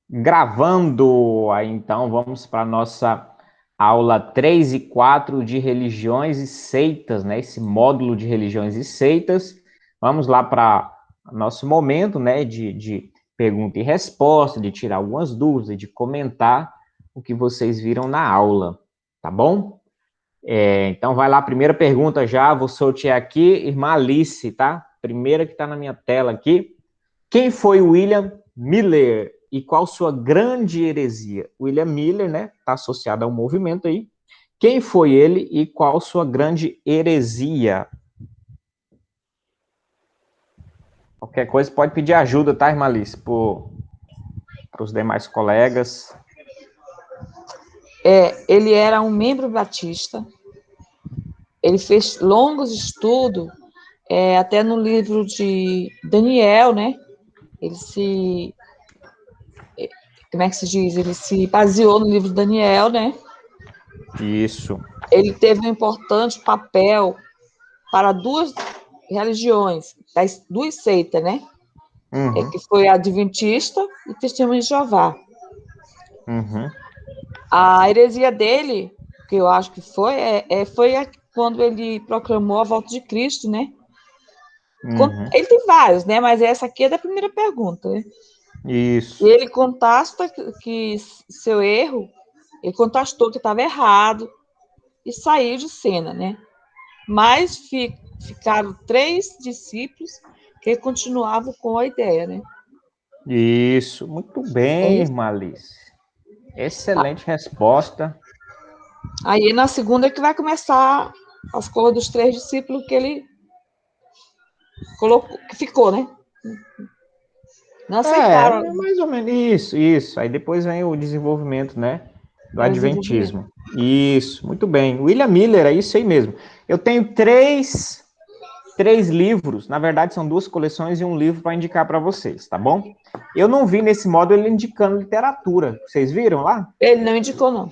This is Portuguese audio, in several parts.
Gravando, aí então vamos para a nossa aula 3 e 4 de religiões e seitas, né? Esse módulo de religiões e seitas. Vamos lá para nosso momento, né? De pergunta e resposta, de tirar algumas dúvidas, de comentar o que vocês viram na aula, tá bom? Então vai lá, primeira pergunta já, vou sortear aqui, irmã Alice, tá? Primeira que está na minha tela aqui. Quem foi William Miller e qual sua grande heresia? William Miller, né? Está associado ao movimento aí. Quem foi ele e qual sua grande heresia? Qualquer coisa pode pedir ajuda, tá, irmã Alice? Para os demais colegas. Ele era um membro batista, ele fez longos estudos, até no livro de Daniel, né? Ele se, como é que se diz? Ele se baseou no livro de Daniel, né? Isso. Ele teve um importante papel para duas religiões, das duas seitas, né? Uhum. Que foi a Adventista e Testemunho de Jeová. Uhum. A heresia dele, que eu acho que foi quando ele proclamou a volta de Cristo, né? Uhum. Ele tem vários, né? Mas essa aqui é da primeira pergunta, né? E Isso. ele contasta que seu erro, ele contestou que estava errado e saiu de cena, né? Mas ficaram 3 discípulos que continuavam com a ideia, né? Isso. Muito É bem, isso. irmã Alice. Excelente resposta. Aí na segunda é que vai começar as coisas dos 3 discípulos que ele colocou, que ficou, né? Não aceitaram Mais ou menos isso. Aí depois vem o desenvolvimento, né, do o desenvolvimento. adventismo. Isso, muito bem. William Miller, é isso aí mesmo. Eu tenho três livros, na verdade são 2 coleções e um livro para indicar para vocês, tá bom? Eu não vi nesse modo ele indicando literatura. Vocês viram lá? Ele não indicou, não.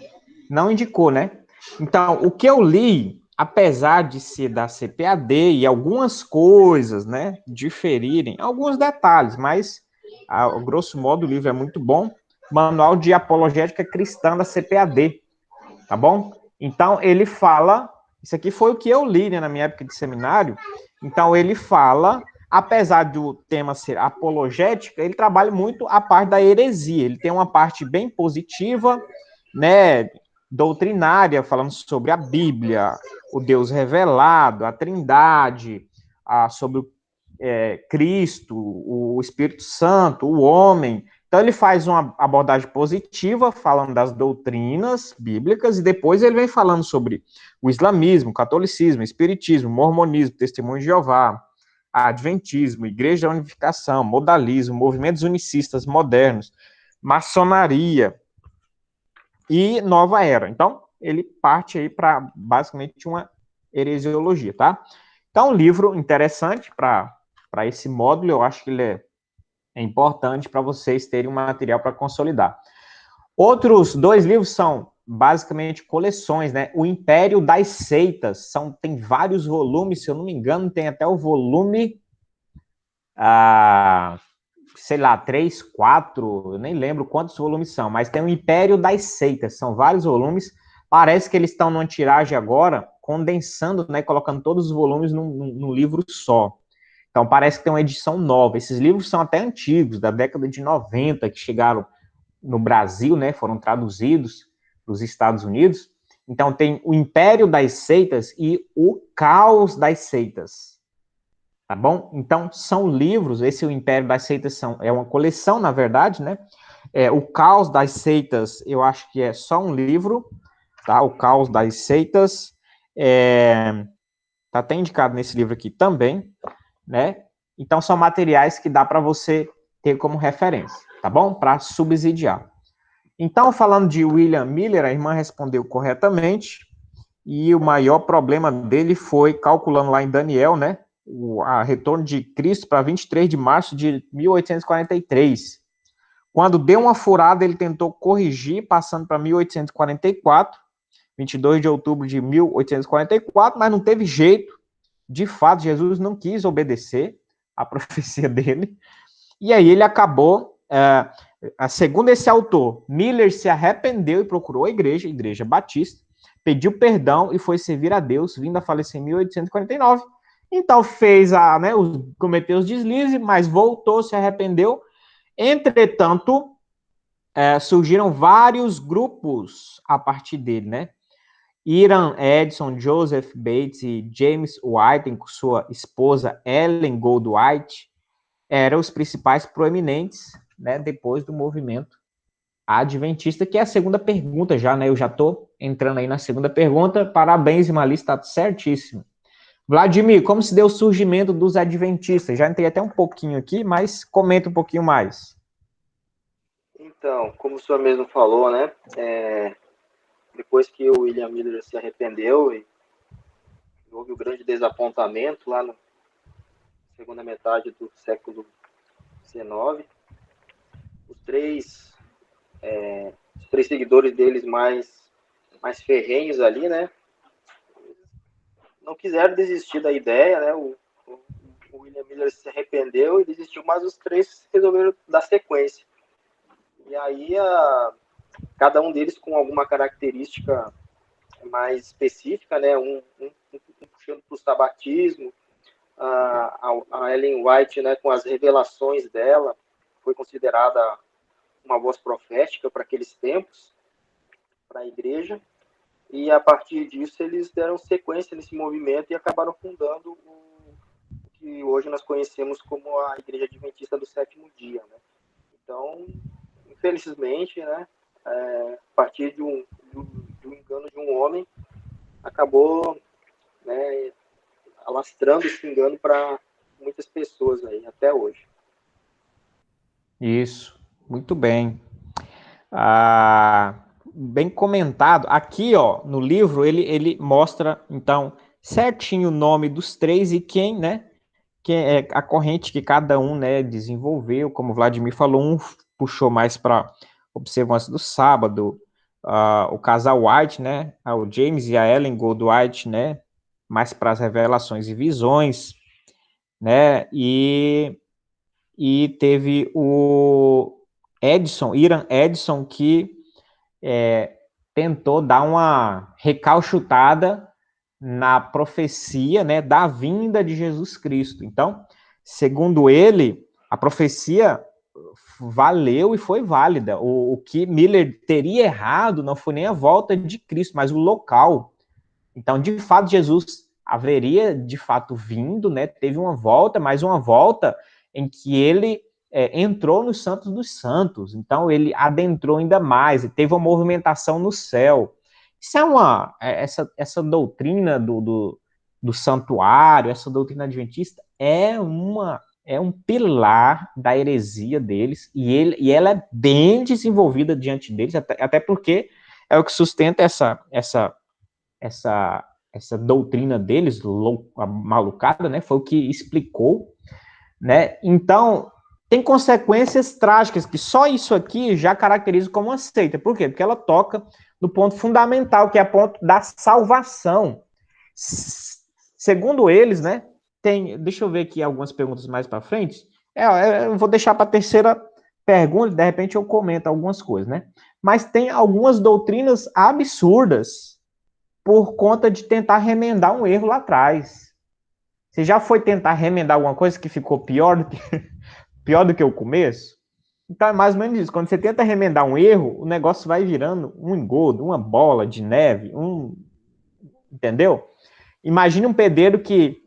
Não indicou, né? Então, o que eu li, apesar de ser da CPAD e algumas coisas, né, diferirem, alguns detalhes, mas, a grosso modo, o livro é muito bom. Manual de Apologética Cristã da CPAD, tá bom? Então, ele fala, isso aqui foi o que eu li, né, na minha época de seminário. Então, ele fala, apesar do tema ser apologética, ele trabalha muito a parte da heresia. Ele tem uma parte bem positiva, né, doutrinária, falando sobre a Bíblia, o Deus revelado, a Trindade, sobre Cristo, o Espírito Santo, o homem. Então ele faz uma abordagem positiva, falando das doutrinas bíblicas, e depois ele vem falando sobre o islamismo, o catolicismo, o espiritismo, o mormonismo, o testemunho de Jeová, adventismo, igreja da unificação, modalismo, movimentos unicistas modernos, maçonaria, e nova era. Então, ele parte aí para basicamente uma heresiologia, tá? Então, um livro interessante para esse módulo, eu acho que ele é importante para vocês terem um material para consolidar. Outros 2 livros são basicamente coleções, né? O Império das Seitas, tem vários volumes, se eu não me engano, tem até o volume sei lá, 3, 4, eu nem lembro quantos volumes são, mas tem o Império das Seitas, são vários volumes. Parece que eles estão numa tiragem agora, condensando, né, colocando todos os volumes num livro só. Então parece que tem uma edição nova. Esses livros são até antigos, da década de 90, que chegaram no Brasil, né, foram traduzidos para os Estados Unidos. Então tem o Império das Seitas e o Caos das Seitas. Tá bom? Então, são livros, esse é o Império das Seitas, é uma coleção, na verdade, né? O Caos das Seitas, eu acho que é só um livro, tá? O Caos das Seitas, tá até indicado nesse livro aqui também, né? Então, são materiais que dá para você ter como referência, tá bom? Para subsidiar. Então, falando de William Miller, a irmã respondeu corretamente, e o maior problema dele foi, calculando lá em Daniel, né? A retorno de Cristo para 23 de março de 1843. Quando deu uma furada, ele tentou corrigir, passando para 1844, 22 de outubro de 1844, mas não teve jeito. De fato, Jesus não quis obedecer à profecia dele. E aí ele acabou segundo esse autor, Miller se arrependeu e procurou a igreja batista, pediu perdão e foi servir a Deus, vindo a falecer em 1849. Então cometeu os deslizes, mas voltou, se arrependeu. Entretanto, surgiram vários grupos a partir dele, né? Hiram Edson, Joseph Bates e James White, com sua esposa Ellen Goldwhite, eram os principais proeminentes, né, depois do movimento adventista, que é a segunda pergunta já, né? Eu já estou entrando aí na segunda pergunta. Parabéns, Imali, está certíssimo. Vladimir, como se deu o surgimento dos adventistas? Já entrei até um pouquinho aqui, mas comenta um pouquinho mais. Então, como o senhor mesmo falou, né? Depois que o William Miller se arrependeu e houve o grande desapontamento lá na segunda metade do século XIX, os três seguidores deles mais ferrenhos ali, né? Não quiseram desistir da ideia, né? O William Miller se arrependeu e desistiu, mas os três resolveram dar sequência. E aí, cada um deles com alguma característica mais específica, né? Um puxando para o sabatismo, a Ellen White, né, com as revelações dela, foi considerada uma voz profética para aqueles tempos, para a igreja, e a partir disso eles deram sequência nesse movimento e acabaram fundando o que hoje nós conhecemos como a Igreja Adventista do Sétimo Dia, né? Então, infelizmente, né, a partir de um engano de um homem, acabou, né, alastrando esse engano para muitas pessoas aí, até hoje. Isso, muito bem. Bem comentado. Aqui, ó, no livro, ele mostra, então, certinho o nome dos três e quem, né, que é a corrente que cada um, né, desenvolveu. Como o Vladimir falou, um puxou mais para observância do sábado, o casal White, né, o James e a Ellen Goldwhite, né, mais para as revelações e visões, né, e teve o Hiram Edson, que tentou dar uma recalchutada na profecia, né, da vinda de Jesus Cristo. Então, segundo ele, a profecia valeu e foi válida. O que Miller teria errado não foi nem a volta de Cristo, mas o local. Então, de fato, Jesus haveria, de fato, vindo, né, teve uma volta, mas uma volta em que ele entrou nos Santos dos Santos. Então, ele adentrou ainda mais, e teve uma movimentação no céu. Isso essa doutrina do santuário, essa doutrina adventista, é um pilar da heresia deles, e ela é bem desenvolvida diante deles, até porque é o que sustenta essa doutrina deles, malucada, né? Foi o que explicou, né? Então, tem consequências trágicas, que só isso aqui já caracteriza como uma seita. Por quê? Porque ela toca no ponto fundamental, que é o ponto da salvação. Segundo eles, né? Deixa eu ver aqui algumas perguntas mais para frente. Eu vou deixar para a terceira pergunta, de repente eu comento algumas coisas, né? Mas tem algumas doutrinas absurdas por conta de tentar remendar um erro lá atrás. Você já foi tentar remendar alguma coisa que ficou pior do que o começo? Então é mais ou menos isso. Quando você tenta remendar um erro, o negócio vai virando um engodo, uma bola de neve, entendeu? Imagine um pedreiro que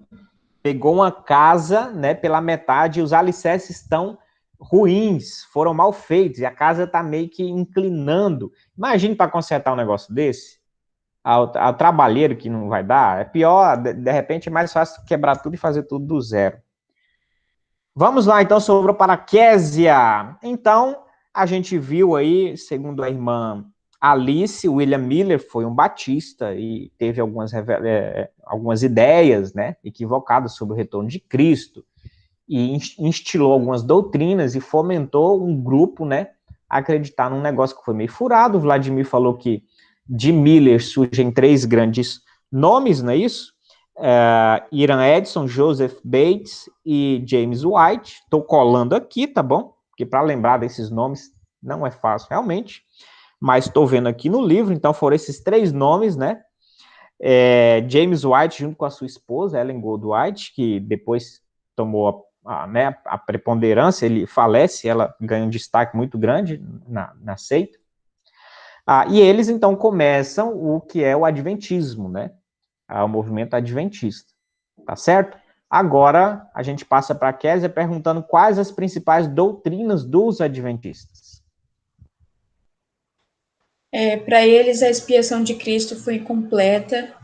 pegou uma casa, né, pela metade, e os alicerces estão ruins, foram mal feitos, e a casa está meio que inclinando. Imagine para consertar um negócio desse. Ao trabalheiro que não vai dar, é pior, de repente é mais fácil quebrar tudo e fazer tudo do zero. Vamos lá, então, sobre a paraquésia. Então, a gente viu aí, segundo a irmã Alice, William Miller foi um batista e teve algumas ideias, né, equivocadas sobre o retorno de Cristo, e instilou algumas doutrinas e fomentou um grupo, né, a acreditar num negócio que foi meio furado. O Vladimir falou que de Miller surgem três grandes nomes, não é isso? Hiram Edson, Joseph Bates e James White. Estou colando aqui, tá bom? Porque para lembrar desses nomes Não é fácil, realmente. Mas estou vendo aqui no livro, então foram esses 3 nomes, né? James White, junto com a sua esposa, Ellen Goldwhite, que depois tomou a preponderância, ele falece, ela ganha um destaque muito grande na seita. E eles, então, começam o que é o adventismo, né? O movimento adventista, tá certo? Agora, a gente passa para a Kézia perguntando quais as principais doutrinas dos adventistas. Para eles, a expiação de Cristo foi completa.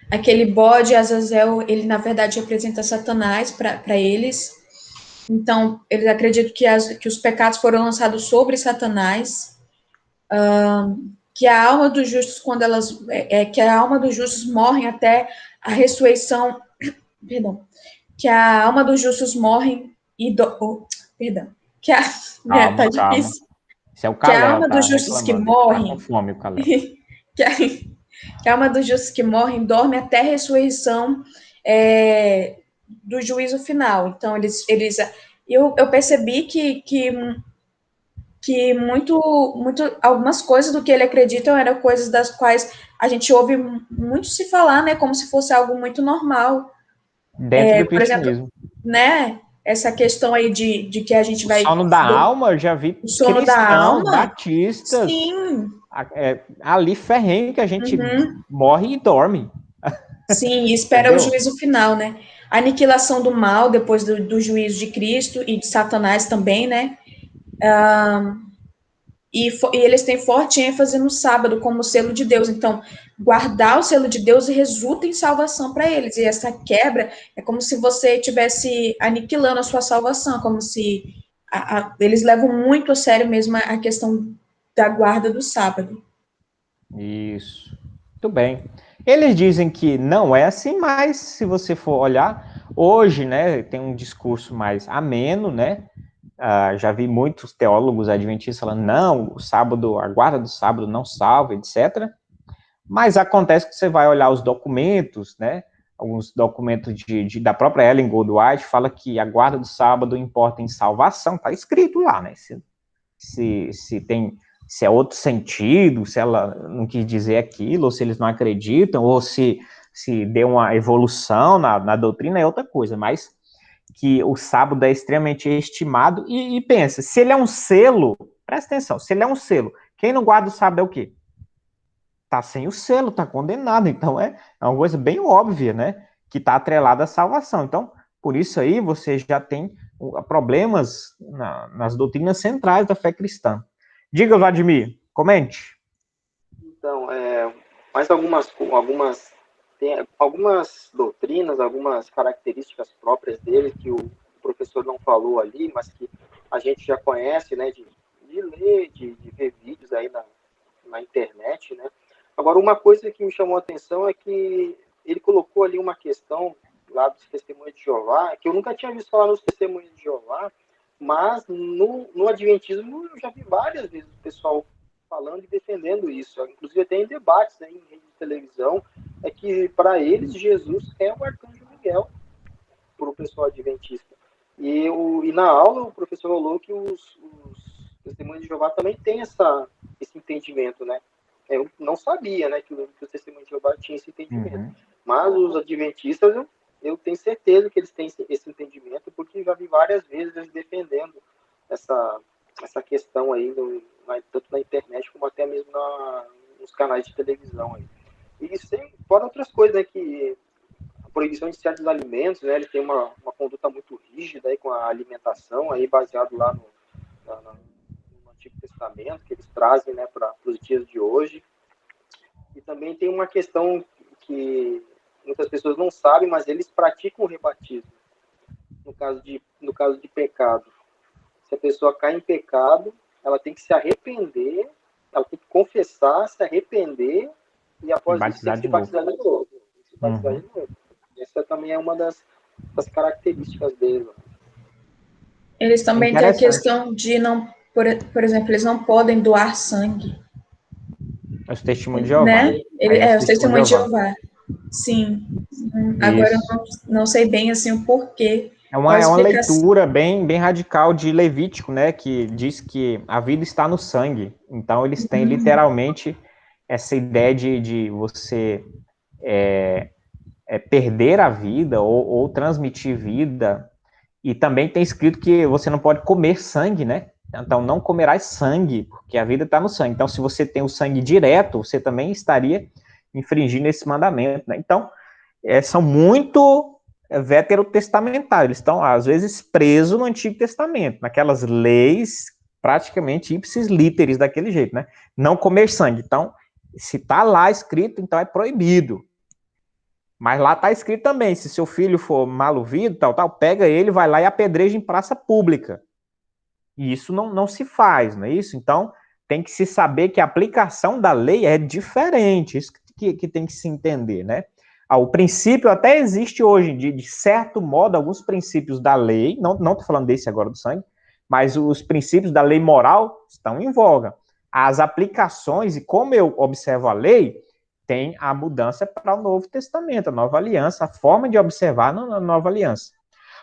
Aquele bode, Azazel, ele, na verdade, representa Satanás para eles. Então, eles acreditam que os pecados foram lançados sobre Satanás. Que a alma dos justos, que a alma dos justos morre até a ressurreição, perdão, que a alma dos justos morre perdão, que a Calma, tá difícil. Esse é o Que a Kalel, alma dos justos que morrem, tá com fome, o Kalel. que a alma dos justos que morrem dorme até a ressurreição do juízo final. Então, eu percebi que algumas coisas do que ele acredita eram coisas das quais a gente ouve muito se falar, né, como se fosse algo muito normal. Dentro do por exemplo, cristianismo. né, essa questão aí de que a gente vai... O sono da alma, eu já vi cristãos, batistas, sim, ali ferrenho que a gente morre e dorme. Sim, e espera o juízo final, né? A aniquilação do mal depois do juízo de Cristo e de Satanás também, né? E eles têm forte ênfase no sábado como selo de Deus. Então, guardar o selo de Deus resulta em salvação para eles. E essa quebra é como se você estivesse aniquilando a sua salvação, como se eles levam muito a sério mesmo a questão da guarda do sábado. Isso. Muito bem. Eles dizem que não é assim, mas se você for olhar, hoje, né, tem um discurso mais ameno, né? Já vi muitos teólogos adventistas falando, não, o sábado, a guarda do sábado não salva, etc. Mas acontece que você vai olhar os documentos, né? Alguns documentos da própria Ellen Goldwhite fala que a guarda do sábado importa em salvação, tá escrito lá, né? Se é outro sentido, se ela não quis dizer aquilo, ou se eles não acreditam, ou se deu uma evolução na doutrina, é outra coisa, mas que o sábado é extremamente estimado, e pensa, se ele é um selo, presta atenção, se ele é um selo, quem não guarda o sábado é o quê? Tá sem o selo, tá condenado, então é uma coisa bem óbvia, né, que tá atrelada à salvação. Então, por isso aí, você já tem problemas nas doutrinas centrais da fé cristã. Diga, Vladimir, comente. Então, mais tem algumas doutrinas, algumas características próprias dele que o professor não falou ali, mas que a gente já conhece, né, de ler, de ver vídeos aí na internet, né. Agora, uma coisa que me chamou a atenção é que ele colocou ali uma questão lá dos Testemunhos de Jeová, que eu nunca tinha visto falar nos Testemunhos de Jeová, mas no Adventismo eu já vi várias vezes o pessoal falando e defendendo isso, inclusive até em debates, né, em rede de televisão, é que para eles Jesus é o Arcanjo Miguel, para o pessoal adventista. E na aula o professor falou que os Testemunhos de Jeová também têm esse entendimento, né? Eu não sabia, né, que os Testemunhos de Jeová tinham esse entendimento, mas os adventistas eu tenho certeza que eles têm esse entendimento, porque já vi várias vezes eles defendendo essa questão aí, tanto na internet como até mesmo nos canais de televisão aí. E fora outras coisas, né, que a proibição de certos alimentos, né, ele tem uma conduta muito rígida aí com a alimentação, aí baseado lá no Antigo Testamento, que eles trazem, né, para os dias de hoje. E também tem uma questão que muitas pessoas não sabem, mas eles praticam o rebatismo no caso de pecado. Se a pessoa cai em pecado, ela tem que se arrepender, ela tem que confessar, se arrepender e após isso tem que se batizar de novo. Essa também é uma das características deles. Eles também têm a questão de não, por exemplo, eles não podem doar sangue. Os Testemunhos de Jeová. Né? Os Testemunhos de Jeová. Sim. Agora eu não sei bem assim o porquê, É Qual a uma explicação? leitura bem radical de Levítico, né? Que diz que a vida está no sangue. Então, eles têm literalmente essa ideia de você perder a vida ou transmitir vida. E também tem escrito que você não pode comer sangue, né? Então, não comerás sangue, porque a vida está no sangue. Então, se você tem o sangue direto, você também estaria infringindo esse mandamento, né? Então, são muito veterotestamentários. Eles estão, às vezes, presos no Antigo Testamento, naquelas leis praticamente ipsis literis daquele jeito, né? Não comer sangue. Então, se está lá escrito, então é proibido. Mas lá está escrito também, se seu filho for mal ouvido, pega ele, vai lá e apedreja em praça pública. E isso não se faz, não é isso? Então, tem que se saber que a aplicação da lei é diferente, isso que tem que se entender, né? O princípio até existe hoje, de certo modo, alguns princípios da lei, não estou falando desse agora do sangue, mas os princípios da lei moral estão em voga. As aplicações, e como eu observo a lei, tem a mudança para o Novo Testamento, a nova aliança, a forma de observar na nova aliança.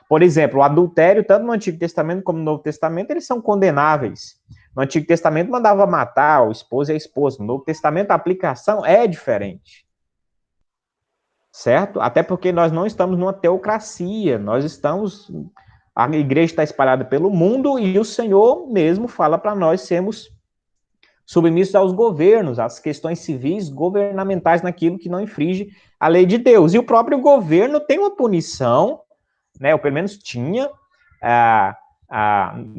Por exemplo, o adultério, tanto no Antigo Testamento como no Novo Testamento, eles são condenáveis. No Antigo Testamento mandava matar o esposo e a esposa. No Novo Testamento a aplicação é diferente. Certo? Até porque nós não estamos numa teocracia, nós estamos... A igreja está espalhada pelo mundo e o Senhor mesmo fala para nós sermos submissos aos governos, às questões civis governamentais naquilo que não infringe a lei de Deus. E o próprio governo tem uma punição, né, ou pelo menos tinha,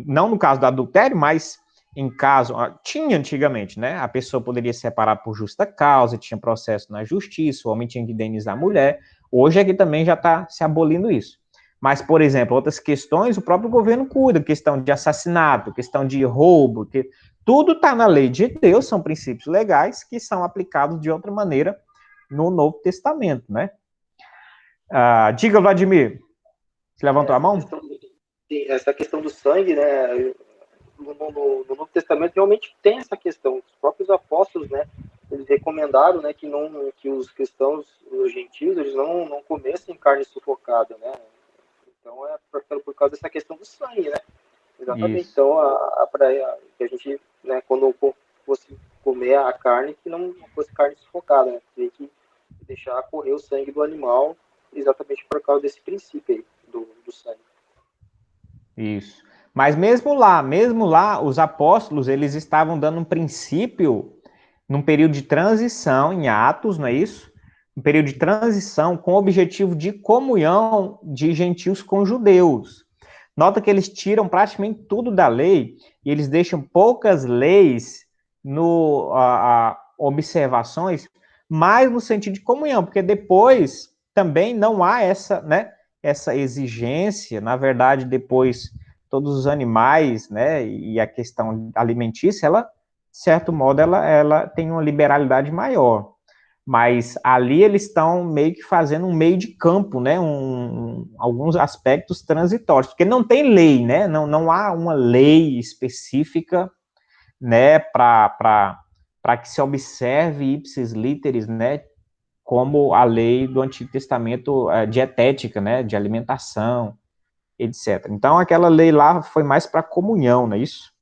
não no caso do adultério, mas em caso, tinha antigamente, né, a pessoa poderia se separar por justa causa, tinha processo na justiça, o homem tinha que indenizar a mulher. Hoje aqui também já está se abolindo isso. Mas, por exemplo, outras questões, o próprio governo cuida, questão de assassinato, questão de roubo, tudo está na lei de Deus, são princípios legais que são aplicados de outra maneira no Novo Testamento, né? Diga, Vladimir, você levantou a mão? Essa questão do sangue, né? No Novo Testamento realmente tem essa questão. Os próprios apóstolos, né? Eles recomendaram, né, que os cristãos, os gentios, eles não comessem carne sufocada, né? Então é por causa dessa questão do sangue, né? Exatamente. Isso. Então, que a gente, né, quando fosse comer a carne, que não fosse carne sufocada, né? Tem que deixar correr o sangue do animal, exatamente por causa desse princípio aí, do sangue. Isso. Mas mesmo lá, os apóstolos, eles estavam dando um princípio num período de transição, em Atos, não é isso? Um período de transição com o objetivo de comunhão de gentios com judeus. Nota que eles tiram praticamente tudo da lei e eles deixam poucas leis observações, mais no sentido de comunhão, porque depois também não há essa, né, essa exigência. Na verdade, depois todos os animais, né, e a questão alimentícia, ela, de certo modo, ela tem uma liberalidade maior. Mas ali eles estão meio que fazendo um meio de campo, né? Alguns aspectos transitórios, porque não tem lei, né? Não há uma lei específica, né? Para que se observe ipsis literis, né? Como a lei do Antigo Testamento dietética, né? De alimentação, etc. Então aquela lei lá foi mais para comunhão, não é isso?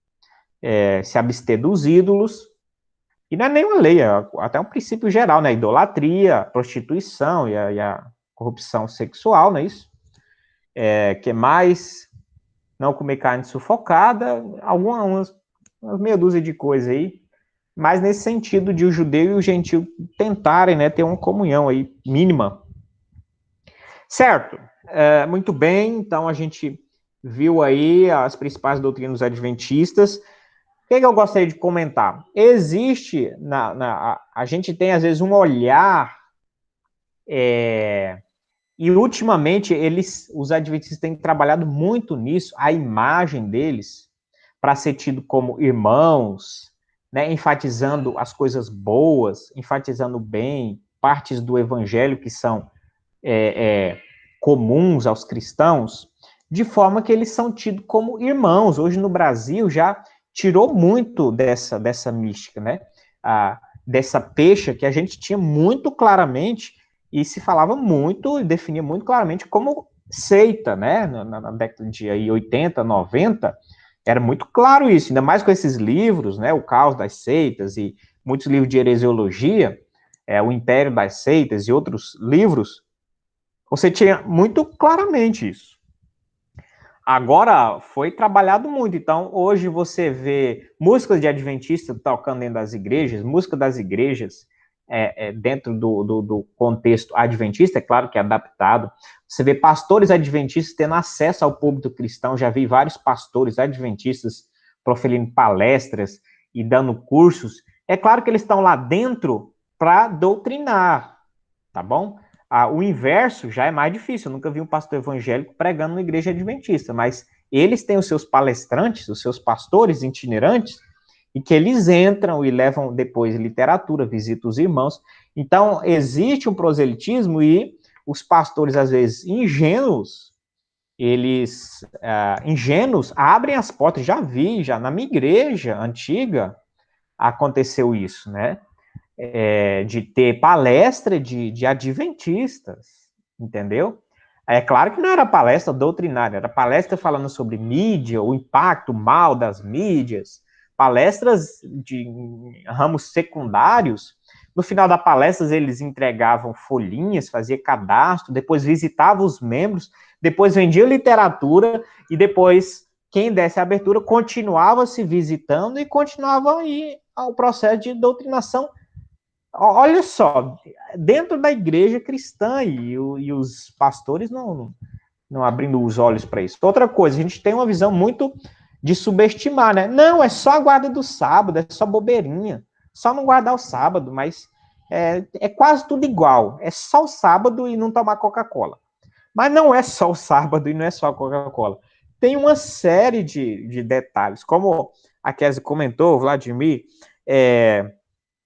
Se abster dos ídolos. E não é nenhuma lei, é até um princípio geral, né? Idolatria, prostituição e a corrupção sexual, não é isso? Que mais? Não comer carne sufocada, umas meia dúzia de coisas aí, mas nesse sentido de o judeu e o gentil tentarem, né, ter uma comunhão aí mínima. Certo, muito bem, então a gente viu aí as principais doutrinas adventistas. O que eu gostaria de comentar? Existe, a gente tem às vezes um olhar, e ultimamente os adventistas têm trabalhado muito nisso, a imagem deles, para ser tido como irmãos, né, enfatizando as coisas boas, enfatizando o bem, partes do evangelho que são comuns aos cristãos, de forma que eles são tidos como irmãos. Hoje no Brasil já tirou muito dessa mística, né? Dessa pecha que a gente tinha muito claramente e se falava muito e definia muito claramente como seita, né? Na década de aí, 80, 90, era muito claro isso, ainda mais com esses livros, né? O Caos das Seitas e muitos livros de heresiologia, O Império das Seitas e outros livros, você tinha muito claramente isso. Agora, foi trabalhado muito, então hoje você vê músicas de adventista tocando dentro das igrejas, música das igrejas dentro do contexto adventista, é claro que é adaptado. Você vê pastores adventistas tendo acesso ao público cristão, já vi vários pastores adventistas proferindo palestras e dando cursos. É claro que eles estão lá dentro para doutrinar, tá bom? O inverso já é mais difícil. Eu nunca vi um pastor evangélico pregando na igreja adventista, mas eles têm os seus palestrantes, os seus pastores itinerantes, e que eles entram e levam depois literatura, visitam os irmãos. Então, existe um proselitismo e os pastores, às vezes, ingênuos, ingênuos, abrem as portas. Já na minha igreja antiga, aconteceu isso, né? De ter palestra de adventistas, entendeu? É claro que não era palestra doutrinária, era palestra falando sobre mídia, o impacto mal das mídias, palestras de ramos secundários. No final da palestra, eles entregavam folhinhas, faziam cadastro, depois visitavam os membros, depois vendiam literatura e depois, quem desse a abertura, continuava se visitando e continuava aí ao processo de doutrinação. Olha só, dentro da igreja cristã e os pastores não abrindo os olhos para isso. Outra coisa, a gente tem uma visão muito de subestimar, né? Não, é só a guarda do sábado, é só bobeirinha, só não guardar o sábado, mas é quase tudo igual. É só o sábado e não tomar Coca-Cola. Mas não é só o sábado e não é só a Coca-Cola. Tem uma série de detalhes, como a Kézia comentou, Vladimir,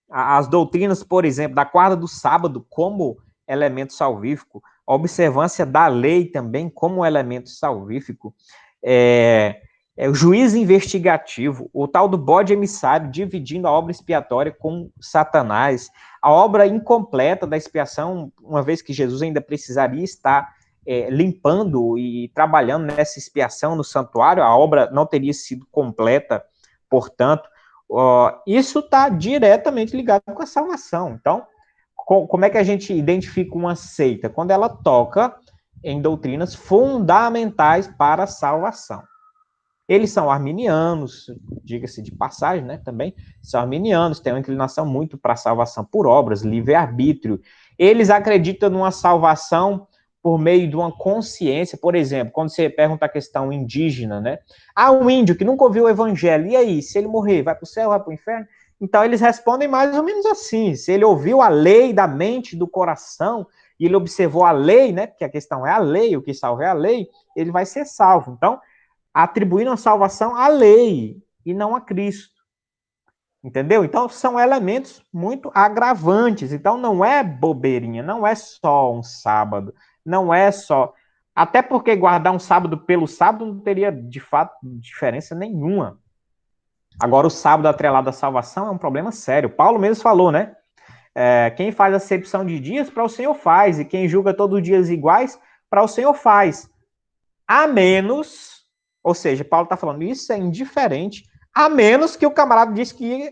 as doutrinas, por exemplo, da guarda do sábado como elemento salvífico, a observância da lei também como elemento salvífico, o juiz investigativo, o tal do bode emissário dividindo a obra expiatória com Satanás, a obra incompleta da expiação, uma vez que Jesus ainda precisaria estar limpando e trabalhando nessa expiação no santuário, a obra não teria sido completa, portanto, isso está diretamente ligado com a salvação. Então, como é que a gente identifica uma seita? Quando ela toca em doutrinas fundamentais para a salvação. Eles são arminianos, diga-se de passagem, né, também, são arminianos, têm uma inclinação muito para a salvação por obras, livre-arbítrio. Eles acreditam numa salvação por meio de uma consciência, por exemplo, quando você pergunta a questão indígena, né? Um índio que nunca ouviu o evangelho, e aí, se ele morrer, vai para o céu, vai para o inferno? Então, eles respondem mais ou menos assim, se ele ouviu a lei da mente, do coração, e ele observou a lei, né, porque a questão é a lei, o que salva é a lei, ele vai ser salvo. Então, atribuindo a salvação à lei, e não a Cristo. Entendeu? Então, são elementos muito agravantes. Então, não é bobeirinha, não é só um sábado, não é só... Até porque guardar um sábado pelo sábado não teria, de fato, diferença nenhuma. Agora, o sábado atrelado à salvação é um problema sério. Paulo mesmo falou, né? Quem faz acepção de dias, para o Senhor faz. E quem julga todos os dias iguais, para o Senhor faz. A menos... Ou seja, Paulo está falando, isso é indiferente, a menos que o camarada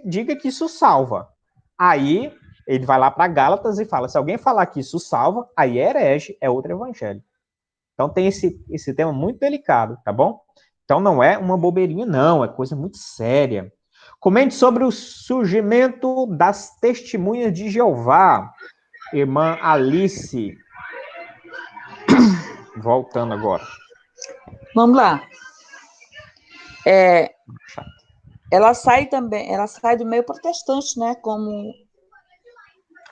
diga que isso salva. Aí, ele vai lá para Gálatas e fala, se alguém falar que isso salva, aí é herege, é outro evangelho. Então tem esse tema muito delicado, tá bom? Então não é uma bobeirinha, não, é coisa muito séria. Comente sobre o surgimento das testemunhas de Jeová, irmã Alice. Voltando agora. Vamos lá. Ela sai do meio protestante, né?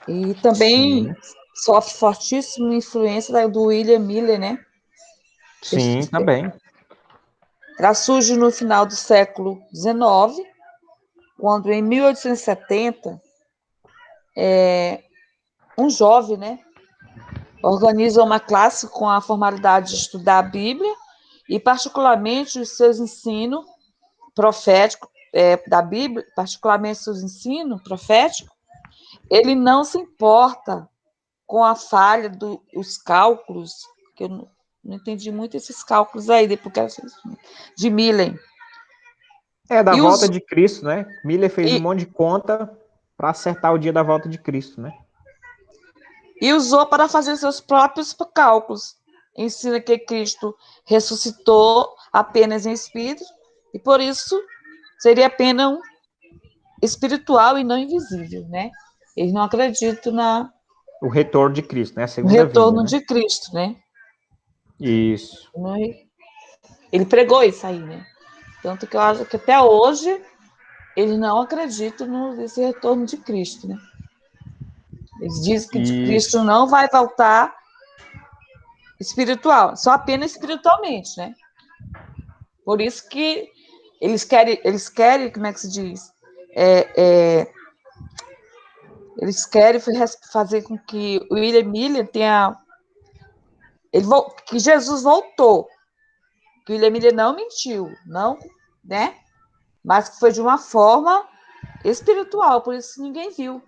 E também sofre fortíssima influência do William Miller, né? Sim, também. Ela surge no final do século XIX, quando em 1870, um jovem, né, organiza uma classe com a formalidade de estudar a Bíblia e, particularmente, os seus ensinos proféticos da Bíblia, particularmente seus ensinos proféticos. Ele não se importa com a falha dos cálculos, que eu Não entendi muito esses cálculos aí, de Miller. Da E volta os- de Cristo, né? Miller fez um E, monte de conta para acertar o dia da volta de Cristo, né? e usou para fazer seus próprios cálculos. Ensina que Cristo ressuscitou apenas em espírito, e por isso seria apenas um espiritual e não invisível, né? Eles não acreditam O retorno de Cristo, né? A no segunda vinda, retorno né? de Cristo, né? Isso. Ele pregou isso aí, né? Tanto que eu acho que até hoje eles não acreditam nesse retorno de Cristo, né? Eles dizem que Cristo Isso. não vai voltar espiritual, só apenas espiritualmente, né? Por isso que eles querem, como é que se diz? Eles querem fazer com que o William Miller que Jesus voltou, que o William Miller não mentiu, não, né? Mas que foi de uma forma espiritual, por isso ninguém viu.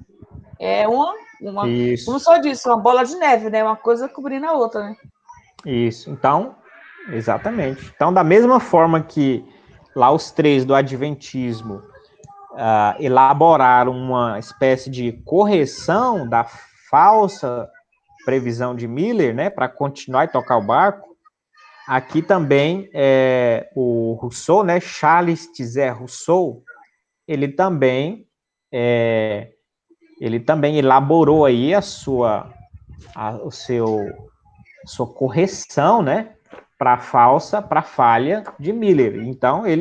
É como Isso. só disse, uma bola de neve, né? Uma coisa cobrindo a outra, né? Isso. Então, exatamente. Então, da mesma forma que lá os três do Adventismo elaboraram uma espécie de correção da falsa previsão de Miller, né, para continuar e tocar o barco, aqui também o Rousseau, né, Charles Tizé Rousseau, ele também elaborou aí sua correção, né, para a falha de Miller. Então, é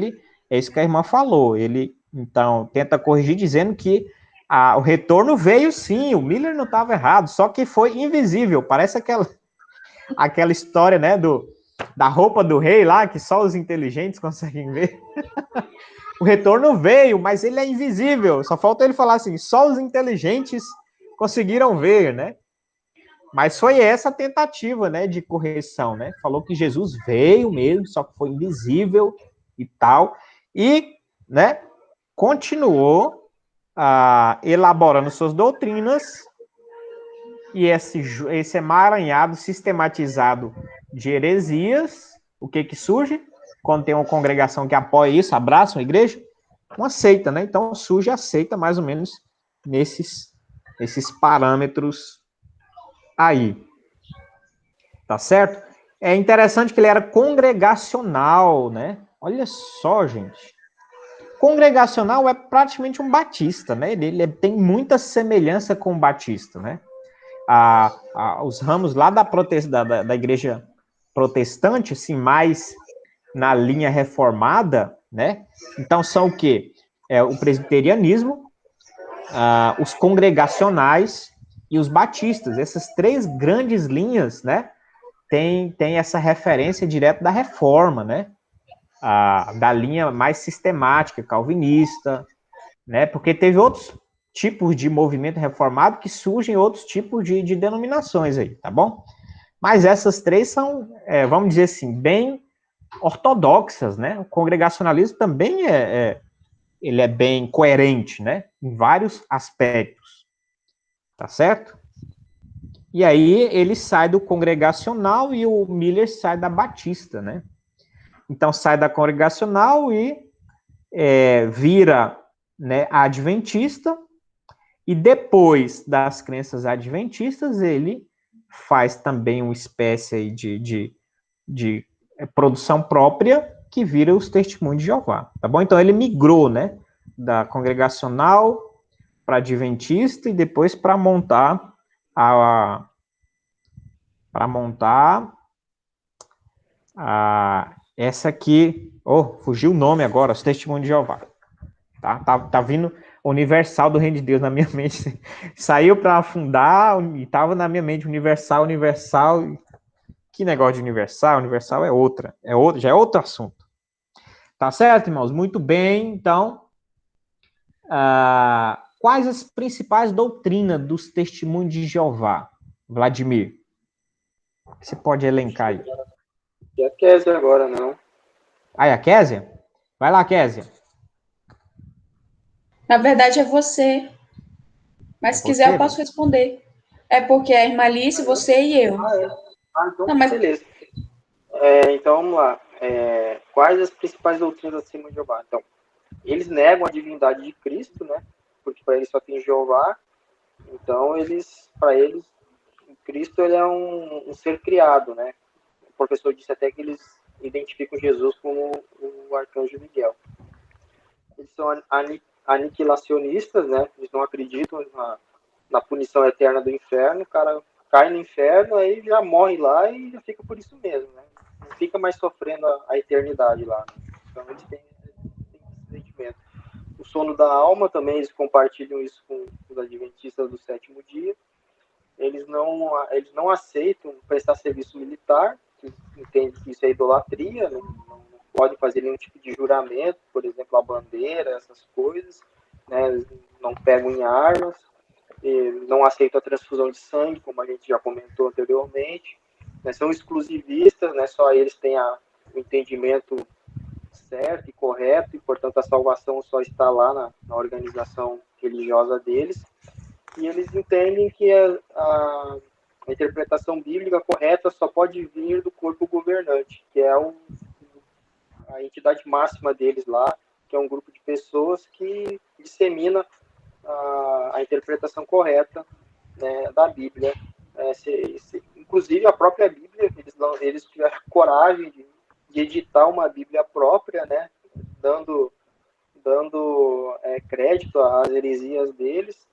isso que a irmã falou, ele, então, tenta corrigir dizendo que o retorno veio sim, o Miller não estava errado, só que foi invisível, parece aquela história, né, da roupa do rei lá, que só os inteligentes conseguem ver. O retorno veio, mas ele é invisível, só falta ele falar assim, só os inteligentes conseguiram ver, né? Mas foi essa tentativa, né, de correção, né? Falou que Jesus veio mesmo, só que foi invisível e tal. E, né, continuou elaborando suas doutrinas e esse emaranhado sistematizado de heresias, o que surge? Quando tem uma congregação que apoia isso, abraça uma igreja, uma seita, né? Então surge a seita mais ou menos nesses parâmetros aí. Tá certo? É interessante que ele era congregacional, né? Olha só, gente. Congregacional é praticamente um batista, né? Ele tem muita semelhança com o batista, né? Os ramos lá da igreja protestante, assim, mais na linha reformada, né? Então são o quê? O presbiterianismo, os congregacionais e os batistas. Essas três grandes linhas, né? Tem essa referência direto da reforma, né? Da linha mais sistemática, calvinista, né? Porque teve outros tipos de movimento reformado que surgem outros tipos de denominações aí, tá bom? Mas essas três são, vamos dizer assim, bem ortodoxas, né? O congregacionalismo também ele é bem coerente, né? Em vários aspectos, tá certo? E aí ele sai do congregacional e o Miller sai da batista, né? Então sai da congregacional e vira, né, adventista, e depois das crenças adventistas ele faz também uma espécie aí de produção própria que vira os Testemunhos de Jeová, tá bom? Então ele migrou, né, da congregacional para adventista e depois para montar essa aqui, fugiu o nome agora, os Testemunhos de Jeová. Tá vindo Universal do Reino de Deus na minha mente. Saiu para afundar e tava na minha mente Universal. Que negócio de Universal? Universal já é outro assunto. Tá certo, irmãos? Muito bem. Então, quais as principais doutrinas dos Testemunhos de Jeová, Vladimir? Você pode elencar aí. E a Kézia agora, não. A Kézia? Vai lá, Kézia. Na verdade, é você. Mas se quiser, eu posso responder. É porque a irmã Alice, você e eu. Então Não, mas beleza. Então, vamos lá. Quais as principais doutrinas da Testemunha de Jeová? Então, eles negam a divindade de Cristo, né? Porque para eles só tem Jeová. Então, para eles, Cristo ele é um ser criado, né? O professor disse até que eles identificam Jesus como o arcanjo Miguel. Eles são aniquilacionistas, né? Eles não acreditam na punição eterna do inferno. O cara cai no inferno, aí já morre lá e já fica por isso mesmo, né? Não fica mais sofrendo a eternidade lá. Né? Então eles têm esse sentimento. O sono da alma também, eles compartilham isso com os adventistas do sétimo dia. Eles não aceitam prestar serviço militar, que entendem que isso é idolatria, não pode fazer nenhum tipo de juramento, por exemplo, a bandeira, essas coisas, né? Eles não pegam em armas, não aceitam a transfusão de sangue, como a gente já comentou anteriormente, né? São exclusivistas, né? Só eles têm o entendimento certo e correto, e portanto a salvação só está lá na organização religiosa deles, e eles entendem que a interpretação bíblica correta só pode vir do corpo governante, que é a entidade máxima deles lá, que é um grupo de pessoas que dissemina a interpretação correta, né, da Bíblia. Inclusive a própria Bíblia, eles tiveram coragem de editar uma Bíblia própria, né, dando crédito às heresias deles,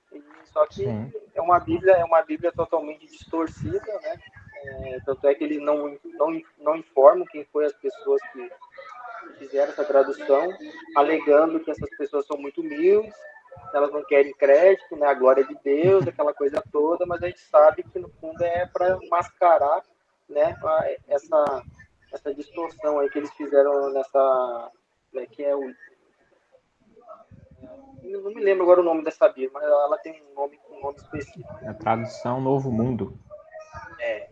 só que Sim. é uma Bíblia totalmente distorcida, né? Tanto é que eles não informam quem foi as pessoas que fizeram essa tradução, alegando que essas pessoas são muito humildes, elas não querem crédito, né? A glória de Deus, aquela coisa toda, mas a gente sabe que no fundo é para mascarar, né? Essa distorção aí que eles fizeram nessa, né, que é o não me lembro agora o nome dessa Bíblia, mas ela tem um nome específico. A tradução Novo Mundo.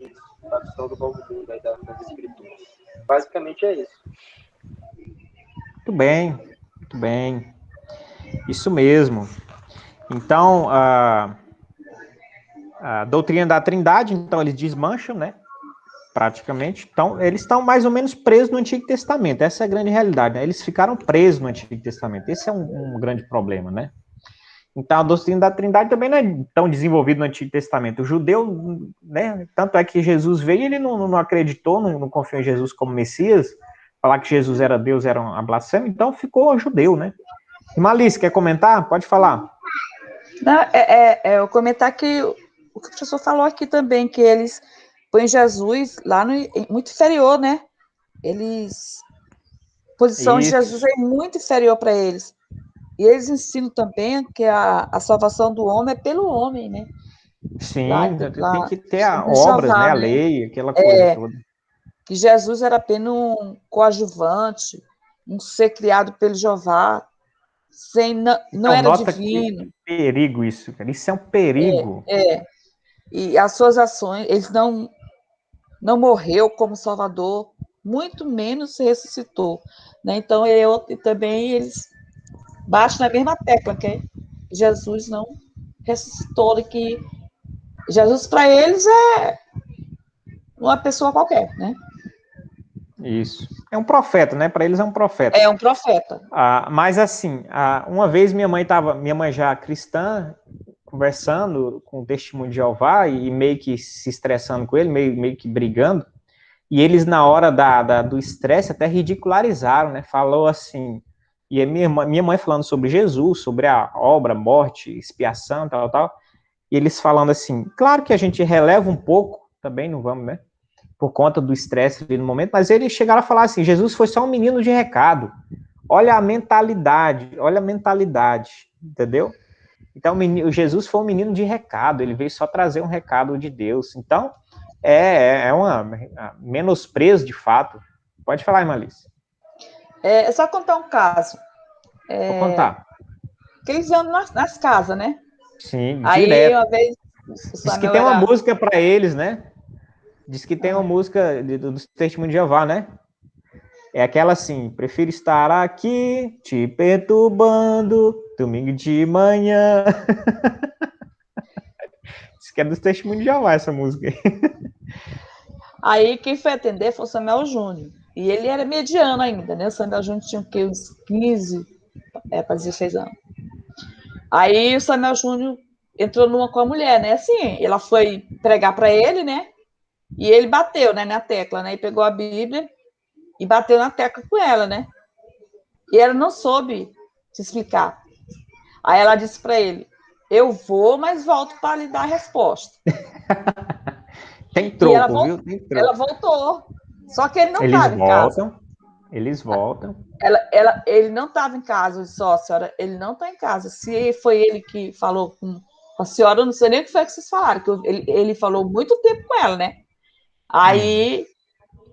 Isso. A tradução do Novo Mundo aí das Escrituras. Basicamente é isso. Muito bem. Isso mesmo. Então, a doutrina da Trindade, então, eles desmancham, né? Praticamente. Então, eles estão mais ou menos presos no Antigo Testamento. Essa é a grande realidade, né? Eles ficaram presos no Antigo Testamento. Esse é um grande problema, né? Então, a doutrina da Trindade também não é tão desenvolvida no Antigo Testamento. O judeu, né? Tanto é que Jesus veio e ele não acreditou, não confiou em Jesus como Messias. Falar que Jesus era Deus era uma blasfêmia. Então, ficou judeu, né? E Malice, quer comentar? Pode falar. Não, eu comentar que o que o professor falou aqui também, que eles põem Jesus lá muito inferior, né? A posição de Jesus é muito inferior para eles. E eles ensinam também que a salvação do homem é pelo homem, né? Sim, tem que ter obras, Jeová, né? A lei, aquela coisa toda. Que Jesus era apenas um coadjuvante, um ser criado pelo Jeová, não era divino. Que perigo isso, cara. Isso é um perigo. E as suas ações, eles não morreu como Salvador, muito menos ressuscitou. Né? Então, também eles baixam na mesma tecla, que Jesus não ressuscitou, que Jesus para eles é uma pessoa qualquer, né? Isso. É um profeta, né? Para eles é um profeta. É um profeta. Mas assim, uma vez minha mãe já cristã, conversando com o Testemunho de Jeová e meio que se estressando com ele, meio que brigando. E eles, na hora do estresse, até ridicularizaram, né? Falou assim, e minha mãe falando sobre Jesus, sobre a obra, morte, expiação, tal. E eles falando assim, claro que a gente releva um pouco, também não vamos, né? Por conta do estresse ali no momento, mas eles chegaram a falar assim, Jesus foi só um menino de recado. Olha a mentalidade, entendeu? Então, Jesus foi um menino de recado, ele veio só trazer um recado de Deus. Então, é menosprezo de fato. Pode falar, Malice. É só contar um caso. Vou contar. Que eles andam nas casas, né? Sim, aí, direto. Uma vez... Diz que tem uma música para eles, né? Diz que tem uma música do Testemunho de Jeová, né? É aquela assim, prefiro estar aqui, te perturbando, domingo de manhã. Diz que é do Testemunho de Jeová essa música aí. Aí quem foi atender foi o Samuel Júnior. E ele era mediano ainda, né? O Samuel Júnior tinha o quê? Uns 15, para 16 anos. Aí o Samuel Júnior entrou numa com a mulher, né? Assim, ela foi pregar para ele, né? E ele bateu, né, na tecla, né? E pegou a Bíblia e bateu na tecla com ela, né? E ela não soube se explicar. Aí ela disse para ele: eu vou, mas volto para lhe dar a resposta. Tem E troco, viu? Tem ela troco. voltou. Só que ele não Eles estava em casa. voltam, eles voltam. Ele não estava em casa, eu disse: ó, senhora, ele não está em casa. Se foi ele que falou com a senhora, eu não sei nem o que foi que vocês falaram, que ele falou muito tempo com ela, né? Aí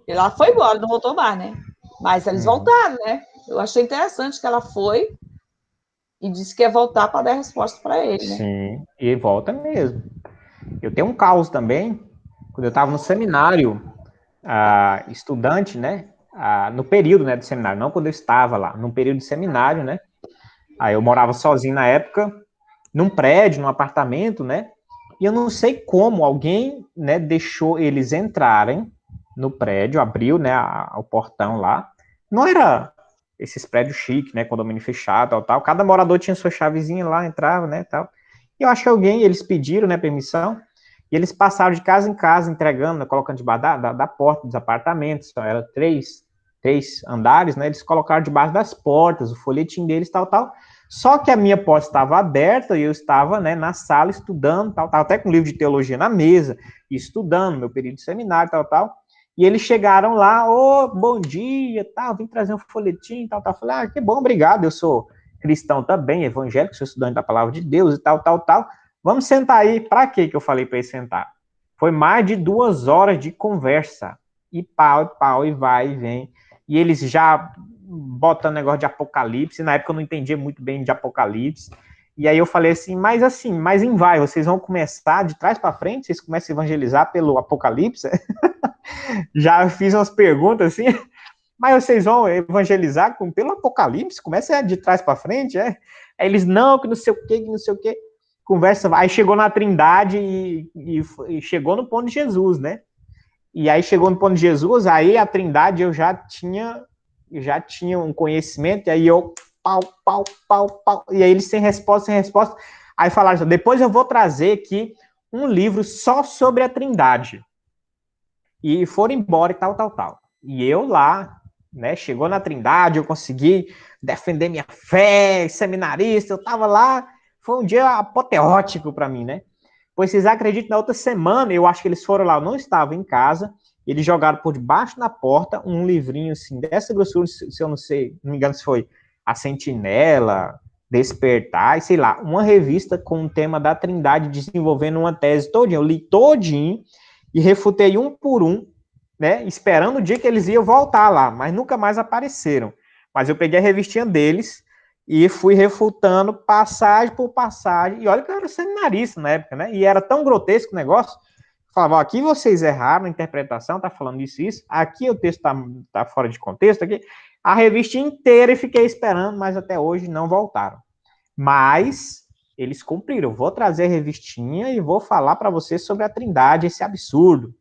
ela foi embora, não voltou mais, né? Mas eles voltaram, né? Eu achei interessante que ela foi e disse que ia voltar para dar a resposta para ele, né? Sim, e volta mesmo. Eu tenho um caos também, quando eu estava no seminário, estudante, né? No período, né, do seminário, não quando eu estava lá, no período de seminário, né? Aí eu morava sozinho na época, num prédio, num apartamento, né? E eu não sei como alguém, né, deixou eles entrarem no prédio, abriu, né, o portão lá. Não era esses prédios chiques, né, condomínio fechado, tal. Cada morador tinha sua chavezinha lá, entrava, né, tal. E eu acho que eles pediram, né, permissão, e eles passaram de casa em casa, entregando, né, colocando debaixo da porta dos apartamentos. Então, era três andares, né, eles colocaram debaixo das portas, o folhetim deles, tal. Só que a minha porta estava aberta e eu estava, né, na sala estudando, tal, até com um livro de teologia na mesa, estudando, meu período de seminário, tal. E eles chegaram lá: bom dia, tal, vim trazer um folhetim, tal. Falei: que bom, obrigado, eu sou cristão também, evangélico, sou estudante da palavra de Deus e tal. Vamos sentar aí. Para que eu falei para eles sentar? Foi mais de 2 horas de conversa. E pau, e vai, e vem. E eles já botando negócio de Apocalipse. Na época eu não entendia muito bem de Apocalipse. E aí eu falei assim, mas em vai, vocês vão começar de trás para frente? Vocês começam a evangelizar pelo Apocalipse? Já fiz umas perguntas assim, mas vocês vão evangelizar pelo Apocalipse? Começa de trás para frente, é? Aí eles, não, que não sei o quê. Conversa, aí chegou na Trindade e chegou no ponto de Jesus, né? E aí chegou no ponto de Jesus, aí a Trindade eu já tinha um conhecimento, e aí eu, pau, e aí eles sem resposta. Aí falaram assim, depois eu vou trazer aqui um livro só sobre a Trindade. E foram embora e tal. E eu lá, né, chegou na Trindade, eu consegui defender minha fé, seminarista, eu tava lá, foi um dia apoteótico para mim, né? Pois vocês acreditam, na outra semana, eu acho que eles foram lá, eu não estava em casa, eles jogaram por debaixo da porta um livrinho assim, dessa grossura, se eu não me engano se foi A Sentinela, Despertar, e sei lá, uma revista com o tema da Trindade, desenvolvendo uma tese todinha. Eu li todinho e refutei um por um, né, esperando o dia que eles iam voltar lá, mas nunca mais apareceram. Mas eu peguei a revistinha deles e fui refutando passagem por passagem, e olha que eu era seminarista na época, né, e era tão grotesco o negócio, falava, aqui vocês erraram a interpretação, tá falando isso, aqui o texto tá fora de contexto, aqui, a revista inteira, e fiquei esperando, mas até hoje não voltaram. Mas eles cumpriram, eu vou trazer a revistinha e vou falar para vocês sobre a Trindade, esse absurdo.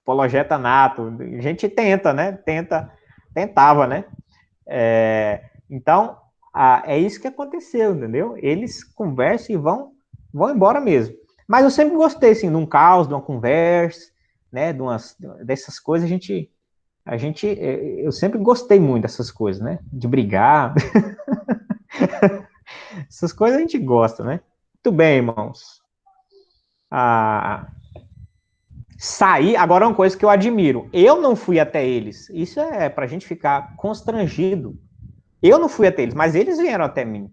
Apologeta nato, a gente tentava, né? Então, é isso que aconteceu, entendeu? Eles conversam e vão embora mesmo. Mas eu sempre gostei, assim, de um caos, de uma conversa, né? Dessas coisas, eu sempre gostei muito dessas coisas, né? De brigar. Essas coisas a gente gosta, né? Muito bem, irmãos. Sair, agora é uma coisa que eu admiro. Eu não fui até eles. Isso é pra gente ficar constrangido. Eu não fui até eles, mas eles vieram até mim.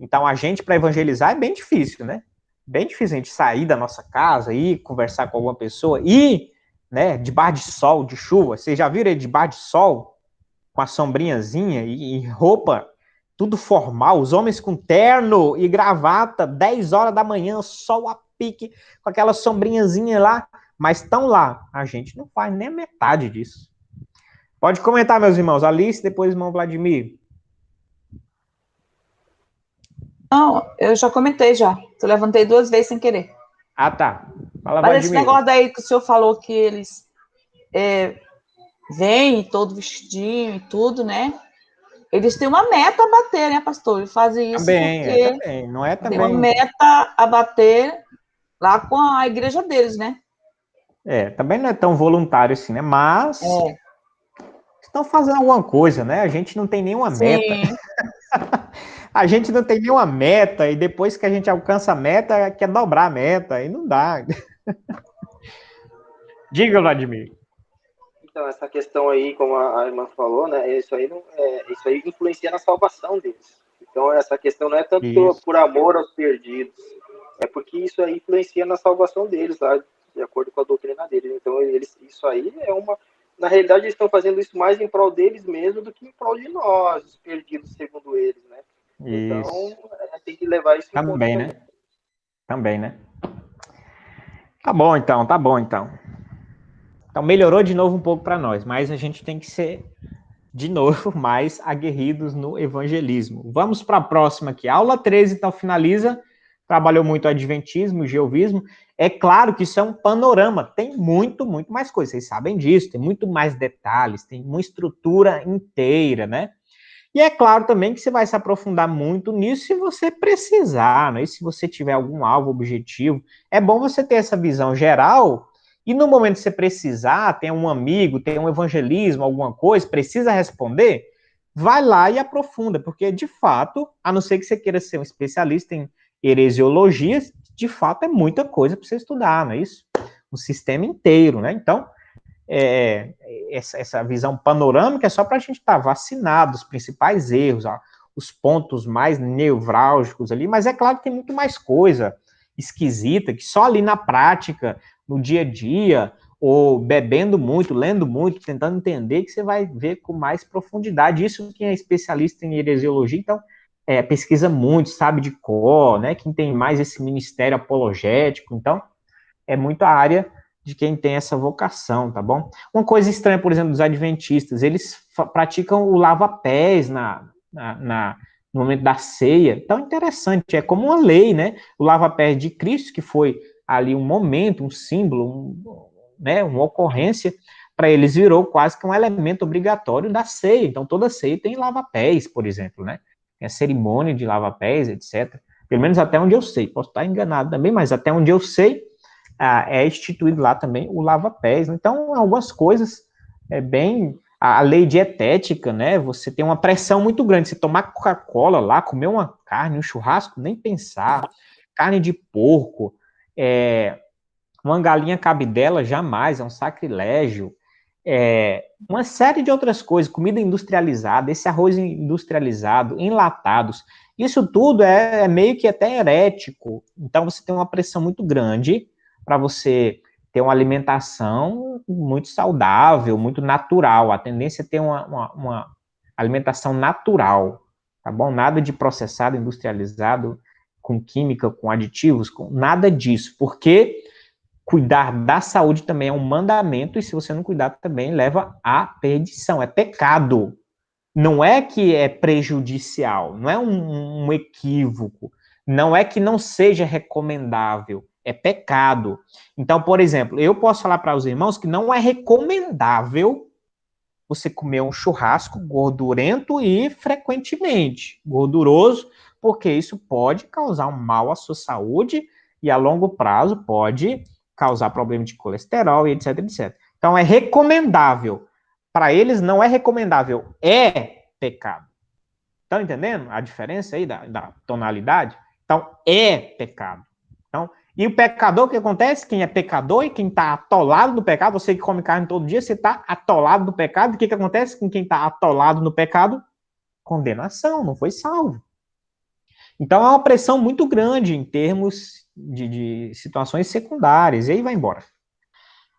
Então, a gente, para evangelizar, é bem difícil, né? Bem difícil a gente sair da nossa casa, ir conversar com alguma pessoa, ir, né, debaixo de sol, de chuva. Vocês já viram ele debaixo de sol, com a sombrinhazinha e roupa, tudo formal, os homens com terno e gravata, 10 horas da manhã, sol a pique, com aquela sombrinhazinha lá, mas estão lá. A gente não faz nem a metade disso. Pode comentar, meus irmãos. Alice, depois irmão Vladimir. Não, eu já comentei já. Eu levantei 2 vezes sem querer. Ah, tá. Fala, Mas esse Vladimir. negócio daí que o senhor falou que eles vêm todo vestidinho e tudo, né? Eles têm uma meta a bater, né, pastor? Eles fazem isso porque Também. Não é tem uma também. meta a bater lá com a igreja deles, né? Também não é tão voluntário assim, né? Mas estão fazendo alguma coisa, né? A gente não tem nenhuma meta. Sim. A gente não tem nenhuma meta e depois que a gente alcança a meta, quer dobrar a meta. Aí não dá. Diga, Vladimir. Então, essa questão aí, como a irmã falou, né, isso aí influencia na salvação deles. Então, essa questão não é tanto por amor aos perdidos, é porque isso aí influencia na salvação deles, lá, de acordo com a doutrina deles. Então, isso aí é uma... Na realidade, eles estão fazendo isso mais em prol deles mesmo do que em prol de nós, os perdidos, segundo eles, né? Então, tem que levar isso em conta também. Né? Também, né? Tá bom, então. Então, melhorou de novo um pouco para nós, mas a gente tem que ser, de novo, mais aguerridos no evangelismo. Vamos para a próxima aqui. Aula 13, então, finaliza. Trabalhou muito o adventismo, o jeovismo. É claro que isso é um panorama. Tem muito mais coisa. Vocês sabem disso. Tem muito mais detalhes. Tem uma estrutura inteira, né? E é claro também que você vai se aprofundar muito nisso se você precisar, né? E se você tiver algum alvo objetivo. É bom você ter essa visão geral e no momento que você precisar, tem um amigo, tem um evangelismo, alguma coisa, precisa responder, vai lá e aprofunda, porque de fato, a não ser que você queira ser um especialista em heresiologia, de fato é muita coisa para você estudar, não é isso? O sistema inteiro, né? Então, essa visão panorâmica é só para a gente estar vacinado, os principais erros, ó, os pontos mais nevrálgicos ali, mas é claro que tem muito mais coisa esquisita, que só ali na prática, no dia a dia, ou bebendo muito, lendo muito, tentando entender, que você vai ver com mais profundidade. Isso quem é especialista em heresiologia, então, pesquisa muito, sabe de cor, né? Quem tem mais esse ministério apologético, então, é muito a área de quem tem essa vocação, tá bom? Uma coisa estranha, por exemplo, dos adventistas, eles praticam o lava-pés no momento da ceia. Então, interessante, é como uma lei, né? O lava-pés de Cristo, que foi ali um momento, um símbolo, né, uma ocorrência, para eles virou quase que um elemento obrigatório da ceia. Então, toda ceia tem lava-pés, por exemplo, né? Tem a cerimônia de lava-pés, etc. Pelo menos até onde eu sei. Posso estar enganado também, mas até onde eu sei, é instituído lá também o lava-pés. Então, algumas coisas a lei dietética, né? Você tem uma pressão muito grande. Você tomar Coca-Cola lá, comer uma carne, um churrasco, nem pensar. Carne de porco, uma galinha cabidela, jamais, é um sacrilégio. Uma série de outras coisas, comida industrializada, esse arroz industrializado, enlatados. Isso tudo é meio que até herético. Então, você tem uma pressão muito grande para você ter uma alimentação muito saudável, muito natural. A tendência é ter uma alimentação natural, tá bom? Nada de processado, industrializado, com química, com aditivos, com nada disso. Porque cuidar da saúde também é um mandamento, e se você não cuidar também leva à perdição, é pecado. Não é que é prejudicial, não é um equívoco, não é que não seja recomendável, é pecado. Então, por exemplo, eu posso falar para os irmãos que não é recomendável você comer um churrasco gordurento e frequentemente gorduroso, porque isso pode causar um mal à sua saúde e a longo prazo pode causar problema de colesterol e etc, etc. Então, é recomendável. Para eles, não é recomendável, é pecado. Estão entendendo a diferença aí da tonalidade? Então, é pecado. Então, e o pecador, o que acontece? Quem é pecador e quem está atolado no pecado, você que come carne todo dia, você está atolado no pecado. O que acontece com quem está atolado no pecado? Condenação, não foi salvo. Então, é uma pressão muito grande em termos de situações secundárias, e aí vai embora.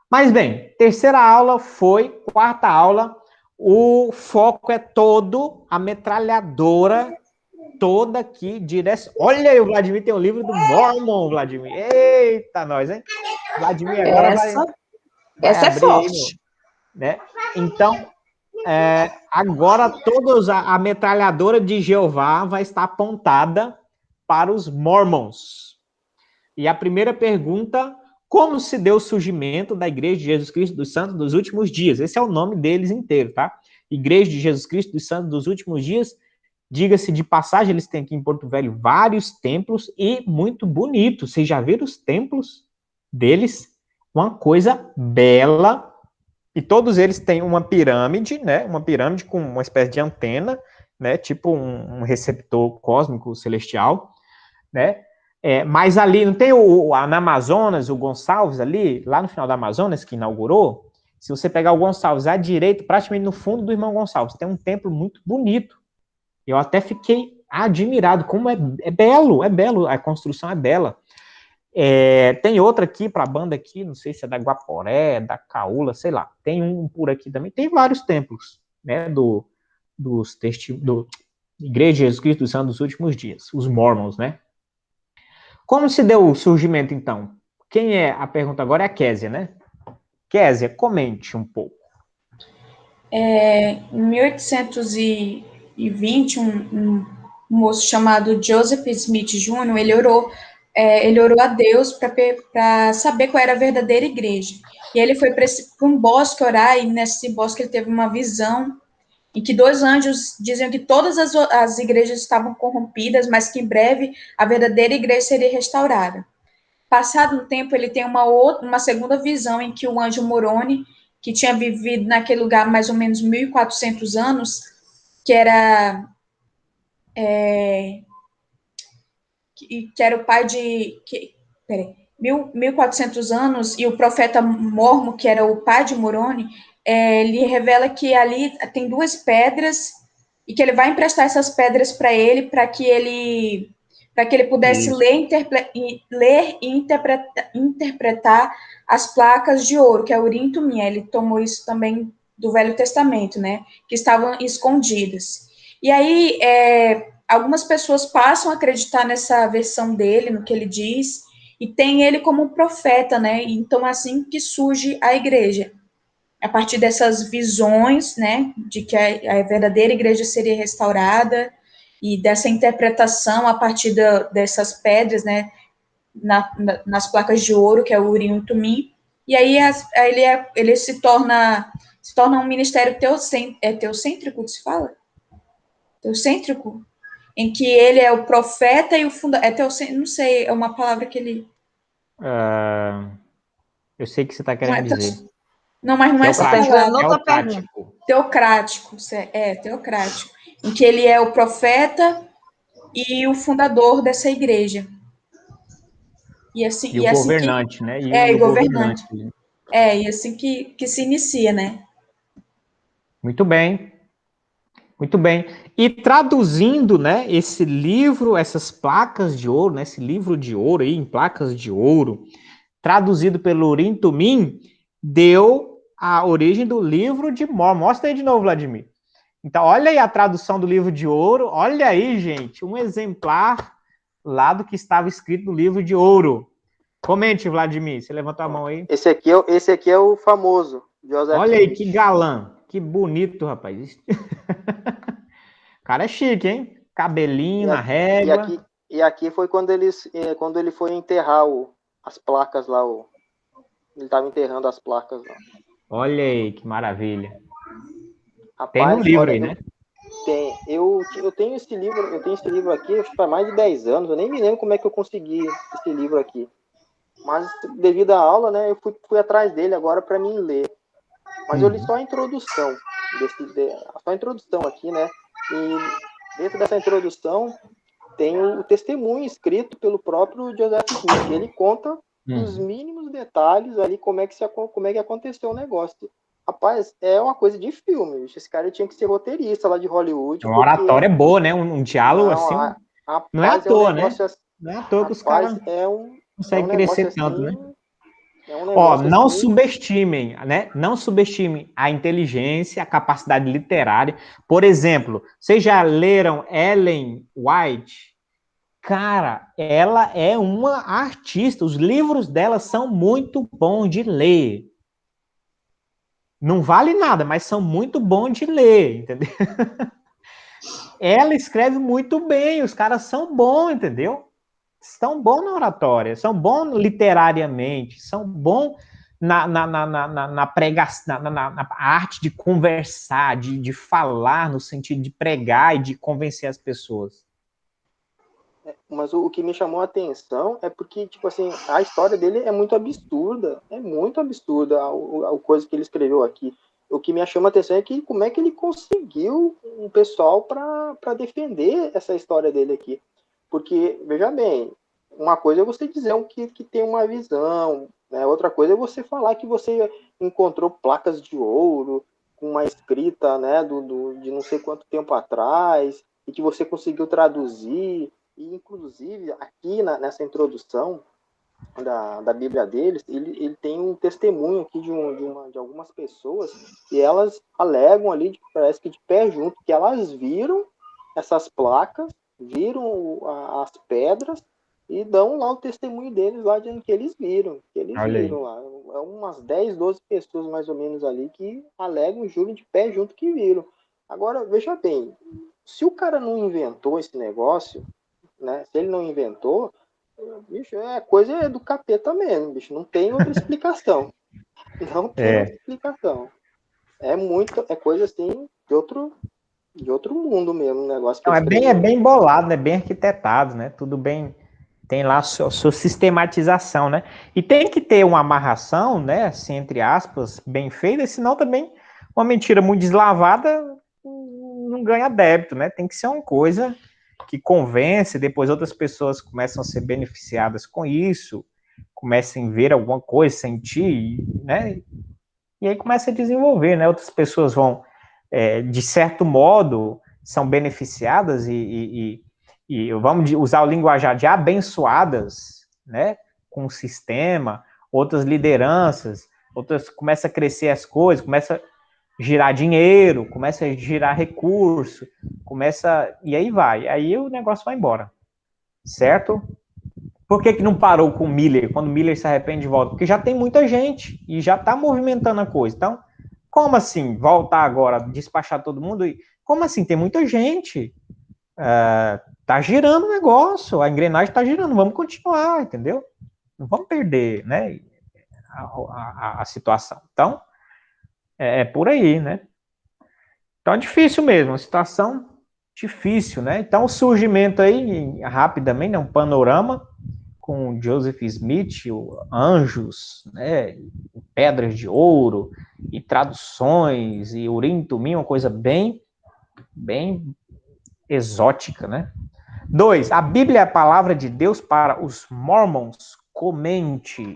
Mas bem, terceira aula foi, quarta aula, o foco é todo a metralhadora toda aqui, direto. Olha aí, o Vladimir tem um livro do Mormon, Vladimir. Eita, nós, hein? Vladimir agora vai essa abrir é forte. aí, né? Então, agora todos a metralhadora de Jeová vai estar apontada para os Mormons. E a primeira pergunta: como se deu o surgimento da Igreja de Jesus Cristo dos Santos dos Últimos Dias? Esse é o nome deles inteiro, tá? Igreja de Jesus Cristo dos Santos dos Últimos Dias. Diga-se de passagem, eles têm aqui em Porto Velho vários templos e muito bonitos. Vocês já viram os templos deles? Uma coisa bela. E todos eles têm uma pirâmide, né? Uma pirâmide com uma espécie de antena, né? Tipo um receptor cósmico celestial, né? Mas ali, não tem na Amazonas, o Gonçalves ali, lá no final da Amazonas, que inaugurou? Se você pegar o Gonçalves à direita, praticamente no fundo do irmão Gonçalves, tem um templo muito bonito. Eu até fiquei admirado, como é belo, a construção é bela. Tem outra aqui para a banda aqui, não sei se é da Guaporé, da Caúla, sei lá. Tem um por aqui também. Tem vários templos, né, do Igreja de Jesus Cristo dos Santos dos Últimos Dias, os Mormons, né? Como se deu o surgimento, então? Quem é? A pergunta agora é a Késia, né? Késia, comente um pouco. Em 1820, um moço chamado Joseph Smith Jr., ele orou a Deus para saber qual era a verdadeira igreja. E ele foi para um bosque orar, e nesse bosque ele teve uma visão em que 2 anjos diziam que todas as igrejas estavam corrompidas, mas que em breve a verdadeira igreja seria restaurada. Passado um tempo, ele tem uma segunda visão em que o anjo Moroni, que tinha vivido naquele lugar mais ou menos 1.400 anos, que era o pai de... 1.400 anos, e o profeta Mormo, que era o pai de Moroni, ele revela que ali tem 2 pedras e que ele vai emprestar essas pedras para que ele pudesse ler e interpretar as placas de ouro, que é o Urim e Tumim. Ele tomou isso também do Velho Testamento, né, que estavam escondidas. E aí, algumas pessoas passam a acreditar nessa versão dele, no que ele diz, e tem ele como profeta, né, então assim que surge a igreja. A partir dessas visões, né, de que a verdadeira igreja seria restaurada, e dessa interpretação a partir dessas pedras, né, nas placas de ouro, que é o Urim e o Tumim, e aí ele se torna um ministério teocêntrico, que se fala? Teocêntrico? Em que ele é o profeta e o fundador, não sei, é uma palavra que ele... Eu sei o que você está querendo dizer. Não, mas não é essa palavra. Teocrático. Teocrático. Em que ele é o profeta e o fundador dessa igreja. E assim, o governante, que, né? E o governante. E assim que se inicia, né? Muito bem. Muito bem. E traduzindo, né, esse livro, essas placas de ouro, né, esse livro de ouro aí, em placas de ouro, traduzido pelo Urim Tumim, deu a origem do livro de Mormon. Mostra aí de novo, Vladimir. Então, olha aí a tradução do livro de ouro. Olha aí, gente, um exemplar lá do que estava escrito no livro de ouro. Comente, Vladimir. Você levantou a mão aí. Esse aqui é o famoso. Joseph Olha aí, Smith. que galã. Que bonito, rapaz. O cara é chique, hein? Cabelinho na régua. E aqui foi quando ele foi enterrar as placas lá. Ele estava enterrando as placas lá. Olha aí, que maravilha. Rapaz, tem no livro aí, né? Tem. Eu tenho esse livro aqui, acho que faz mais de 10 anos. Eu nem me lembro como é que eu consegui esse livro aqui. Mas devido à aula, né, eu fui atrás dele agora para mim ler. Mas eu li só a introdução. Só a introdução aqui, né? E dentro dessa introdução tem o testemunho escrito pelo próprio Joseph Smith. Ele conta os mínimos detalhes ali, como é que aconteceu o negócio. Rapaz, é uma coisa de filme. Esse cara tinha que ser roteirista lá de Hollywood. Uma oratória boa, né? Um diálogo não, assim. Rapaz, não é à toa, né? Assim, não é à toa que os caras conseguem crescer assim, tanto, né? Não subestimem, né? Não subestimem a inteligência, a capacidade literária. Por exemplo, vocês já leram Ellen White? Cara, ela é uma artista. Os livros dela são muito bons de ler. Não vale nada, mas são muito bons de ler, entendeu? Ela escreve muito bem, os caras são bons, entendeu? são bons na oratória, são bons literariamente, são bons na pregação, na arte de conversar, de falar, no sentido de pregar e de convencer as pessoas. Mas o que me chamou a atenção é porque, tipo assim, a história dele é muito absurda a coisa que ele escreveu aqui. O que me chama a atenção é que como é que ele conseguiu um pessoal para defender essa história dele aqui. Porque, veja bem, uma coisa é você dizer que tem uma visão, né? Outra coisa é você falar que você encontrou placas de ouro com uma escrita, né, de não sei quanto tempo atrás, e que você conseguiu traduzir. E, inclusive, aqui nessa introdução da Bíblia deles, ele tem um testemunho aqui de algumas pessoas, e elas alegam ali, parece que de pé junto, que elas viram essas placas, viram as pedras, e dão lá o testemunho deles lá, dizendo que eles viram lá. É umas 10, 12 pessoas mais ou menos ali que alegam, juram de pé junto que viram. Agora, veja bem, se o cara não inventou esse negócio, né? Se ele não inventou, bicho, coisa do capeta mesmo, bicho. Não tem outra explicação. Não tem outra explicação. É coisa assim de outro mundo mesmo, um negócio que não, é bem bolado, né? Bem arquitetado, né? Tudo bem, tem lá a sua sistematização, né? E tem que ter uma amarração, né? Assim, entre aspas, bem feita, senão também uma mentira muito deslavada não ganha débito, né? Tem que ser uma coisa que convence, depois outras pessoas começam a ser beneficiadas com isso, começam a ver alguma coisa, sentir, né? E aí começa a desenvolver, né? Outras pessoas vão, de certo modo, são beneficiadas e vamos usar o linguajar de abençoadas, né? Com o sistema, outras lideranças, outras começam a crescer as coisas, começa a girar dinheiro, começa a girar recurso, e aí vai, aí o negócio vai embora, certo? Por que não parou com o Miller, quando o Miller se arrepende de volta? Porque já tem muita gente, e já está movimentando a coisa, então, como assim, voltar agora, despachar todo mundo, como assim, tem muita gente, tá girando o negócio, a engrenagem tá girando, vamos continuar, entendeu? Não vamos perder, né, a situação, então, é por aí, né? Então é difícil mesmo, uma situação difícil, né? Então o surgimento aí, rapidamente, né, um panorama com Joseph Smith, anjos, né, pedras de ouro, e traduções, e Urim Tumim, uma coisa bem exótica, né? 2, a Bíblia é a palavra de Deus para os Mormons? Comente.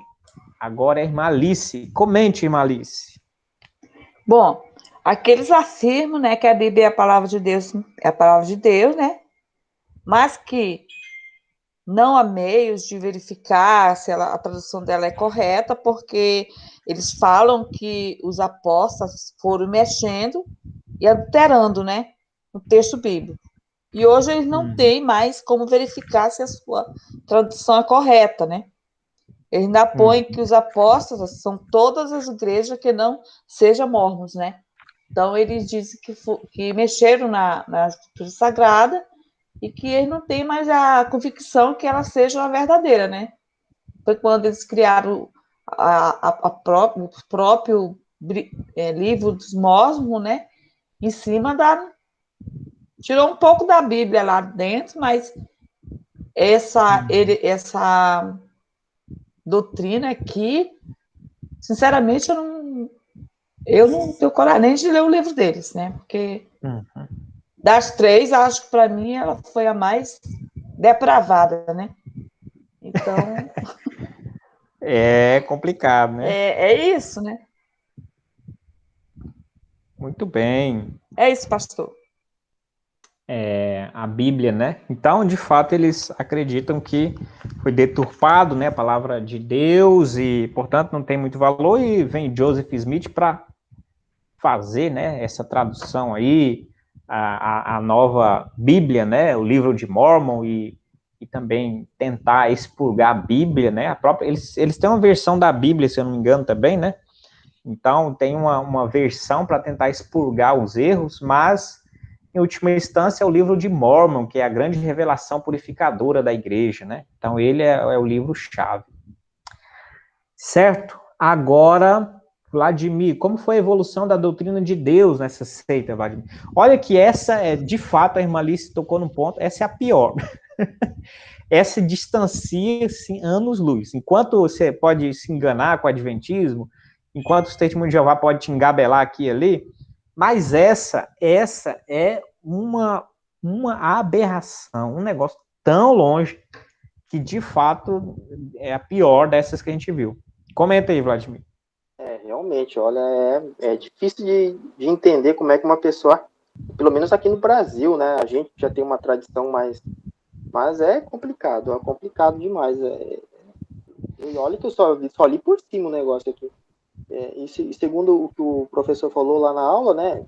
Agora é irmã Alice. Comente, irmã Alice. Bom, aqueles afirmam, né, que a Bíblia é a palavra de Deus, né? Mas que não há meios de verificar se a tradução dela é correta, porque eles falam que os apóstolos foram mexendo e alterando, né, o texto bíblico. E hoje eles não têm mais como verificar se a sua tradução é correta, né? Eles ainda põem que os apóstolos são todas as igrejas que não sejam mormons, né? Então, eles dizem que mexeram na Escritura Sagrada e que eles não têm mais a convicção que ela seja a verdadeira, né? Foi quando eles criaram o próprio livro dos Mormons, né? Em cima tirou um pouco da Bíblia lá dentro, mas essa doutrina aqui, sinceramente, eu não tenho coragem nem de ler o livro deles, né? Porque das três, acho que para mim ela foi a mais depravada, né? Então. É complicado, né? É isso, né? Muito bem. É isso, pastor. A Bíblia, né? Então, de fato, eles acreditam que foi deturpado, né, a palavra de Deus e, portanto, não tem muito valor, e vem Joseph Smith para fazer, né, essa tradução aí, a nova Bíblia, né, o livro de Mormon, e também tentar expurgar a Bíblia, né, eles têm uma versão da Bíblia, se eu não me engano, também, né, então tem uma versão para tentar expurgar os erros, mas em última instância, é o livro de Mormon, que é a grande revelação purificadora da igreja, né? Então, ele é o livro-chave. Certo? Agora, Vladimir, como foi a evolução da doutrina de Deus nessa seita, Vladimir? Olha que essa é, de fato, a irmã Alice tocou num ponto, essa é a pior. Essa distancia, assim, anos-luz. Enquanto você pode se enganar com o adventismo, enquanto o testemunho de Jeová pode te engabelar aqui e ali, mas essa é uma aberração, um negócio tão longe que, de fato, é a pior dessas que a gente viu. Comenta aí, Vladimir. Realmente, olha, é difícil de entender como é que uma pessoa, pelo menos aqui no Brasil, né, a gente já tem uma tradição mais, mas é complicado demais. E olha que eu só li por cima o negócio aqui. E segundo o que o professor falou lá na aula, né,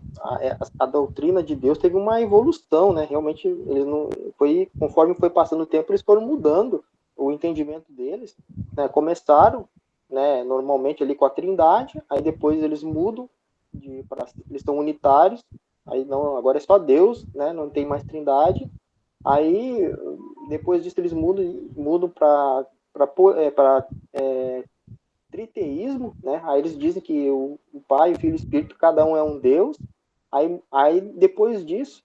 a doutrina de Deus teve uma evolução, né, realmente eles não foi, conforme foi passando o tempo, eles foram mudando o entendimento deles, né, começaram, né, normalmente ali com a Trindade, aí depois eles mudam, eles são unitários, aí não, agora é só Deus, né, não tem mais Trindade, aí depois disso eles mudam para triteísmo, né? Aí eles dizem que o Pai, o Filho e o Espírito, cada um é um Deus. Aí depois disso,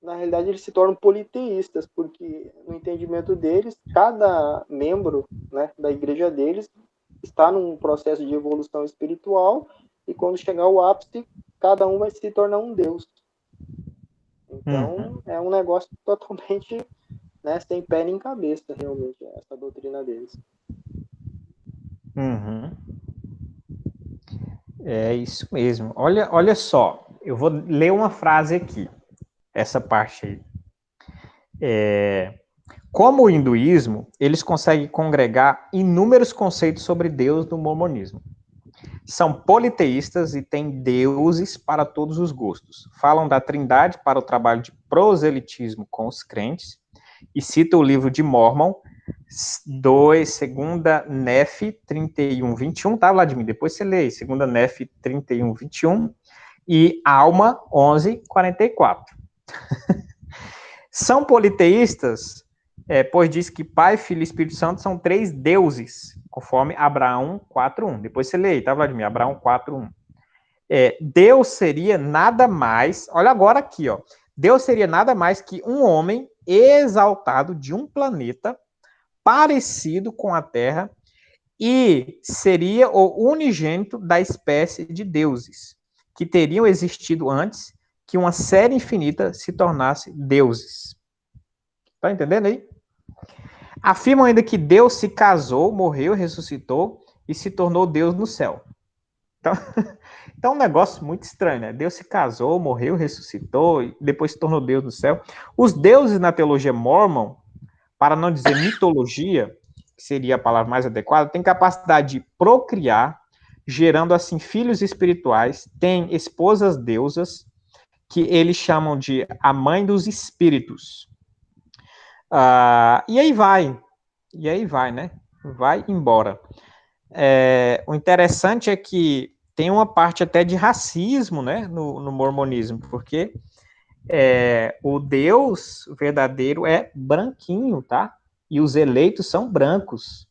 na realidade, eles se tornam politeístas, porque no entendimento deles, cada membro, né, da igreja deles está num processo de evolução espiritual e quando chegar ao ápice, cada um vai se tornar um Deus. Então, é um negócio totalmente, né, sem pé nem cabeça, realmente, essa doutrina deles. É isso mesmo. Olha só, eu vou ler uma frase aqui, essa parte aí. Como o hinduísmo, eles conseguem congregar inúmeros conceitos sobre Deus no mormonismo. São politeístas e têm deuses para todos os gostos. Falam da Trindade para o trabalho de proselitismo com os crentes e citam o livro de Mormon, 2 Nef 31:21, tá, Vladimir? Depois você lê, 2 Nef 31:21 e Alma 11:44. São politeístas, pois diz que Pai, Filho e Espírito Santo são 3 deuses, conforme Abraão 4:1. Depois você lê, tá, Vladimir? Abraão 4:1. Deus seria nada mais, olha agora aqui, ó. Deus seria nada mais que um homem exaltado de um planeta parecido com a Terra e seria o unigênito da espécie de deuses que teriam existido antes que uma série infinita se tornasse deuses. Tá entendendo aí? Afirmam ainda que Deus se casou, morreu, ressuscitou e se tornou Deus no céu. Então é um negócio muito estranho, né? Deus se casou, morreu, ressuscitou e depois se tornou Deus no céu. Os deuses na teologia mormon, para não dizer mitologia, que seria a palavra mais adequada, têm capacidade de procriar, gerando assim filhos espirituais, têm esposas deusas, que eles chamam de a mãe dos espíritos. E aí vai, né? Vai embora. O interessante é que tem uma parte até de racismo, né, no mormonismo, porque o Deus verdadeiro é branquinho, tá? E os eleitos são brancos.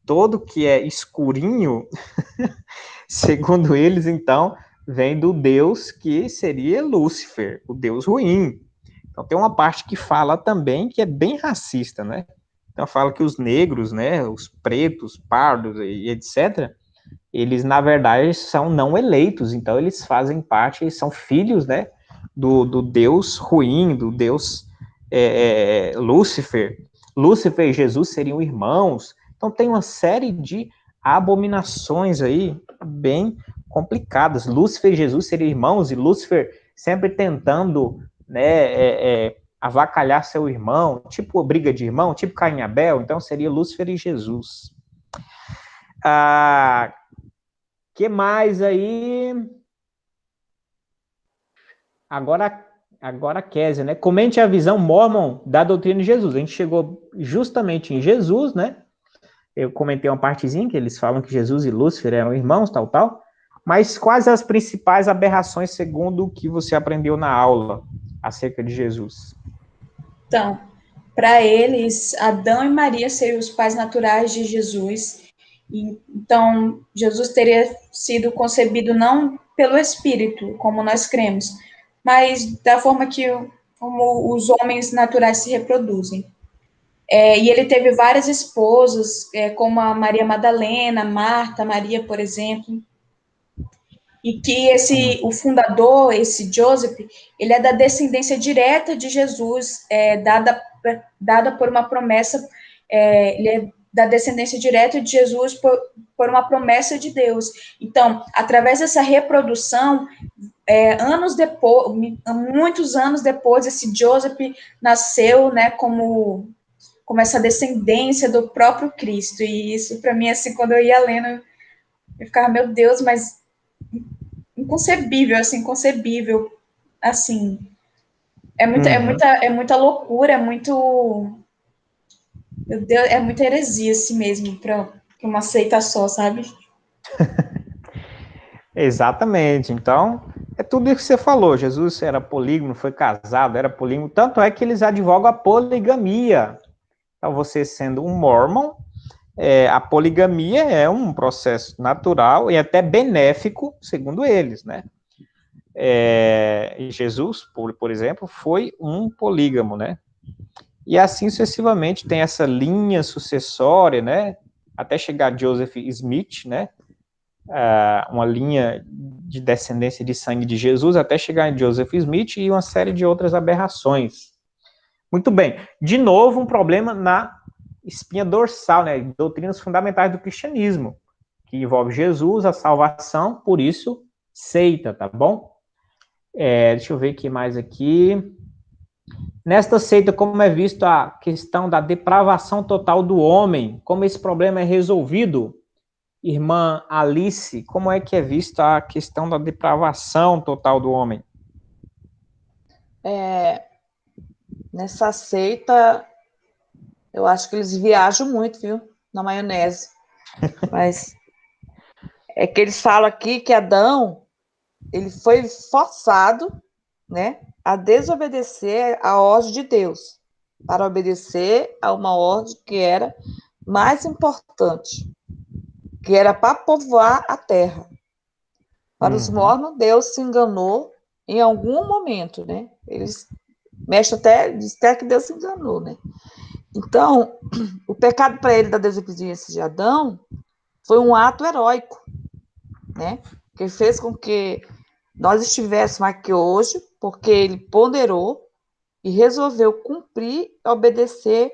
Todo que é escurinho, segundo eles, então, vem do Deus que seria Lúcifer, o Deus ruim. Então tem uma parte que fala também que é bem racista, né? Então fala que os negros, né, os pretos, pardos e etc., eles, na verdade, são não eleitos, então eles fazem parte, eles são filhos, né, do Deus ruim, do Deus Lúcifer. Lúcifer e Jesus seriam irmãos. Então tem uma série de abominações aí bem complicadas. Lúcifer e Jesus seriam irmãos, e Lúcifer sempre tentando, né, avacalhar seu irmão, tipo briga de irmão, tipo Caim e Abel. Então seria Lúcifer e Jesus. Que mais aí? Agora Kézia, né? Comente a visão mormon da doutrina de Jesus. A gente chegou justamente em Jesus, né? Eu comentei uma partezinha que eles falam que Jesus e Lúcifer eram irmãos, tal. Mas quais as principais aberrações segundo o que você aprendeu na aula acerca de Jesus? Então, para eles, Adão e Maria seriam os pais naturais de Jesus. Então, Jesus teria sido concebido não pelo Espírito, como nós cremos, mas da forma como os homens naturais se reproduzem. E ele teve várias esposas, como a Maria Madalena, Marta, Maria, por exemplo. E que o fundador, esse Joseph, ele é da descendência direta de Jesus, dada por uma promessa, ele é da descendência direta de Jesus por uma promessa de Deus. Então, através dessa reprodução, muitos anos depois, esse Joseph nasceu, né, como essa descendência do próprio Cristo. E isso, para mim, assim, quando eu ia lendo, eu ficava, meu Deus, mas inconcebível, assim, inconcebível, assim, é muita loucura, meu Deus, é muita heresia, assim mesmo, para uma seita só, sabe? Exatamente. Então, é tudo isso que você falou. Jesus era polígamo, foi casado, era polígamo. Tanto é que eles advogam a poligamia. Então, você sendo um mormon, a poligamia é um processo natural e até benéfico, segundo eles, né? Jesus, por exemplo, foi um polígamo, né? E assim sucessivamente tem essa linha sucessória, né? Até chegar a Joseph Smith, né? Uma linha de descendência de sangue de Jesus, até chegar em Joseph Smith e uma série de outras aberrações. Muito bem. De novo, um problema na espinha dorsal, né? Doutrinas fundamentais do cristianismo, que envolve Jesus, a salvação, por isso, seita, tá bom? Deixa eu ver o que mais aqui. Nesta seita, como é visto a questão da depravação total do homem? Como esse problema é resolvido? Irmã Alice, como é que é vista a questão da depravação total do homem? Nessa seita, eu acho que eles viajam muito, viu? Na maionese. Mas é que eles falam aqui que Adão, ele foi forçado, né, a desobedecer a ordem de Deus, para obedecer a uma ordem que era mais importante, que era para povoar a terra. Para os mormons, Deus se enganou em algum momento, né? Eles mexem diz até que Deus se enganou, né? Então, o pecado para ele da desobediência de Adão foi um ato heróico, né? Que fez com que nós estivéssemos aqui hoje, porque ele ponderou e resolveu cumprir e obedecer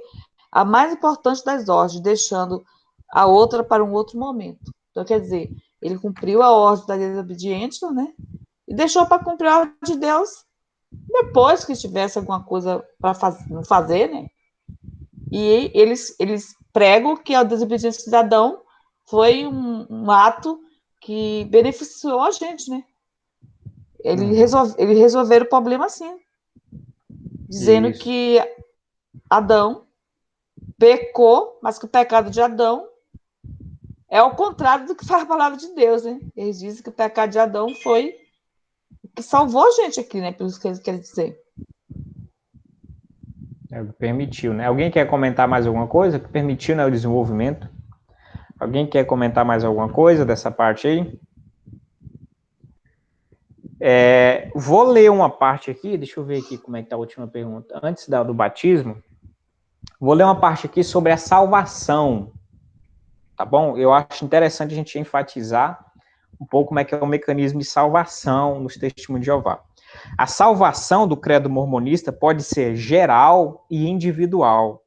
a mais importante das ordens, deixando a outra para um outro momento. Então, quer dizer, ele cumpriu a ordem da desobediência, né? E deixou para cumprir a ordem de Deus depois que tivesse alguma coisa para fazer, né? E eles pregam que a desobediência de Adão foi um ato que beneficiou a gente, né? Eles resolveram o problema assim, dizendo Isso. que Adão pecou, mas que o pecado de Adão é o contrário do que faz a palavra de Deus, né? Eles dizem que o pecado de Adão foi o que salvou a gente aqui, né? Pelo que eles querem dizer. Permitiu, né? Alguém quer comentar mais alguma coisa? Que permitiu, né, o desenvolvimento? Alguém quer comentar mais alguma coisa dessa parte aí? Vou ler uma parte aqui, deixa eu ver aqui como é que está a última pergunta. Antes do batismo, vou ler uma parte aqui sobre a salvação, tá bom? Eu acho interessante a gente enfatizar um pouco como é que é o mecanismo de salvação nos testemunhos de Jeová. A salvação do credo mormonista pode ser geral e individual.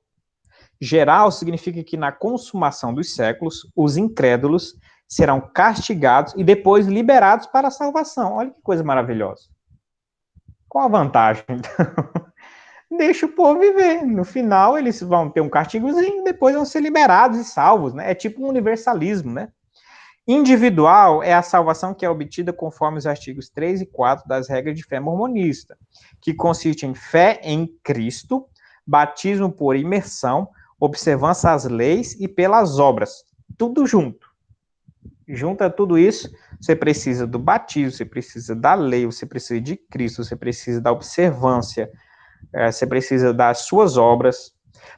Geral significa que na consumação dos séculos, os incrédulos serão castigados e depois liberados para a salvação. Olha que coisa maravilhosa. Qual a vantagem? Deixa o povo viver. No final, eles vão ter um castigozinho, depois vão ser liberados e salvos, né? É tipo um universalismo, né? Individual é a salvação que é obtida conforme os artigos 3 e 4 das regras de fé mormonista, que consiste em fé em Cristo, batismo por imersão, observância às leis e pelas obras. Tudo junto. junta tudo isso, você precisa do batismo, você precisa da lei, você precisa de Cristo, você precisa da observância, você precisa das suas obras.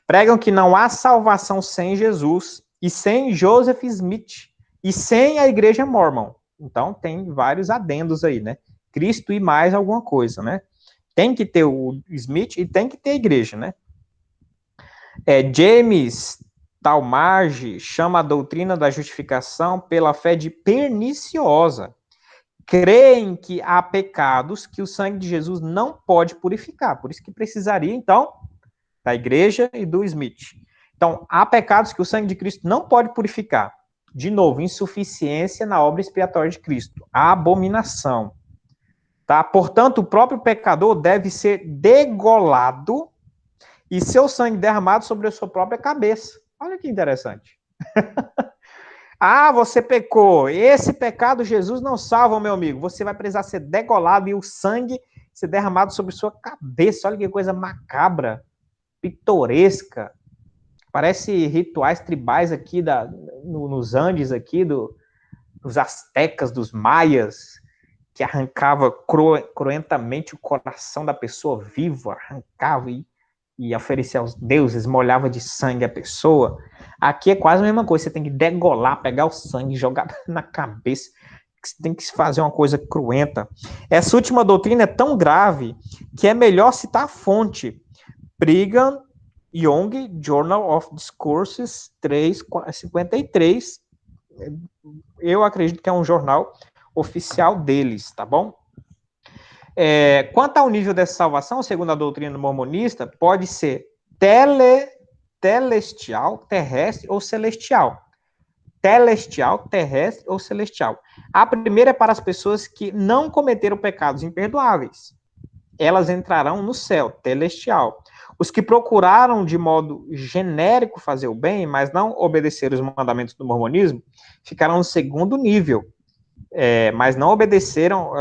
Pregam que não há salvação sem Jesus e sem Joseph Smith e sem a igreja Mormon. Então, tem vários adendos aí, né? Cristo e mais alguma coisa, né? Tem que ter o Smith e tem que ter a igreja, né? James Talmage chama a doutrina da justificação pela fé de perniciosa. Creem que há pecados que o sangue de Jesus não pode purificar. Por isso que precisaria, então, da igreja e do Smith. Então, há pecados que o sangue de Cristo não pode purificar. De novo, insuficiência na obra expiatória de Cristo. A abominação. Tá? Portanto, o próprio pecador deve ser degolado e seu sangue derramado sobre a sua própria cabeça. Olha que interessante. Você pecou. Esse pecado Jesus não salva, meu amigo. Você vai precisar ser degolado e o sangue ser derramado sobre sua cabeça. Olha que coisa macabra, pitoresca. Parece rituais tribais aqui nos Andes, aqui dos astecas, dos maias, que arrancava cruentamente o coração da pessoa viva, arrancava e oferecia aos deuses, molhava de sangue a pessoa. Aqui é quase a mesma coisa, você tem que degolar, pegar o sangue, jogar na cabeça, você tem que fazer uma coisa cruenta. Essa última doutrina é tão grave que é melhor citar a fonte. Brigham Young, Journal of Discourses 353. Eu acredito que é um jornal oficial deles, tá bom? Quanto ao nível dessa salvação, segundo a doutrina mormonista, pode ser telestial, terrestre ou celestial. Telestial, terrestre ou celestial. A primeira é para as pessoas que não cometeram pecados imperdoáveis. Elas entrarão no céu, telestial. Os que procuraram de modo genérico fazer o bem, mas não obedeceram os mandamentos do mormonismo, ficarão no segundo nível, mas não obedeceram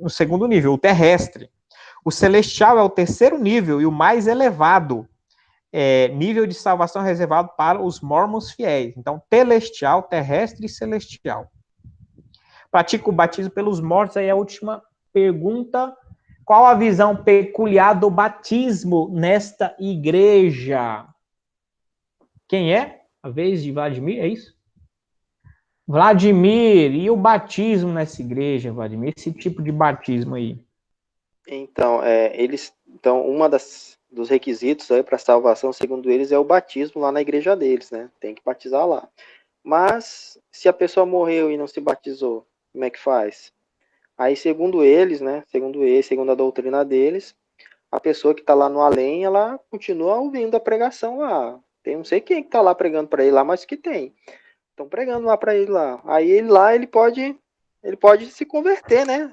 no segundo nível, o terrestre. O celestial é o terceiro nível e o mais elevado nível de salvação reservado para os mormons fiéis. Então, telestial, terrestre e celestial. Pratica o batismo pelos mortos. Aí a última pergunta: qual a visão peculiar do batismo nesta igreja? Quem é? A vez de Vladimir, é isso? Vladimir, e o batismo nessa igreja, Vladimir? Esse tipo de batismo aí. Então, dos requisitos aí para salvação, segundo eles, é o batismo lá na igreja deles, né? Tem que batizar lá. Mas, se a pessoa morreu e não se batizou, como é que faz? Aí, segundo eles, né? Segundo a doutrina deles, a pessoa que está lá no além, ela continua ouvindo a pregação lá. Tem não sei quem que está lá pregando para ele lá, mas que tem. Estão pregando lá para ele lá. Aí ele pode se converter, né?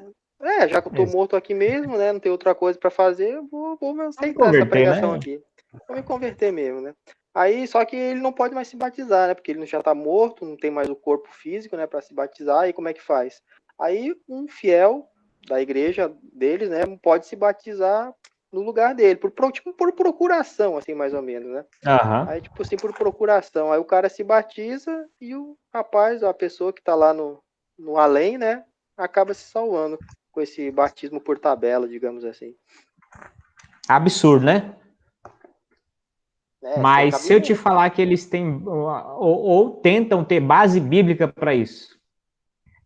Já que eu tô morto aqui mesmo, né? Não tem outra coisa para fazer, eu vou aceitar essa pregação, né? Aqui. Vou me converter mesmo, né? Aí, só que ele não pode mais se batizar, né? Porque ele já tá morto, não tem mais o corpo físico, né? Para se batizar. Aí como é que faz? Aí um fiel da igreja deles, né? Pode se batizar no lugar dele, por procuração, assim, mais ou menos, né? Uhum. Aí, tipo assim, por procuração. Aí o cara se batiza e o rapaz, a pessoa que tá lá no além, né? Acaba se salvando com esse batismo por tabela, digamos assim. Absurdo, né? Mas se eu te falar que eles têm ou tentam ter base bíblica para isso,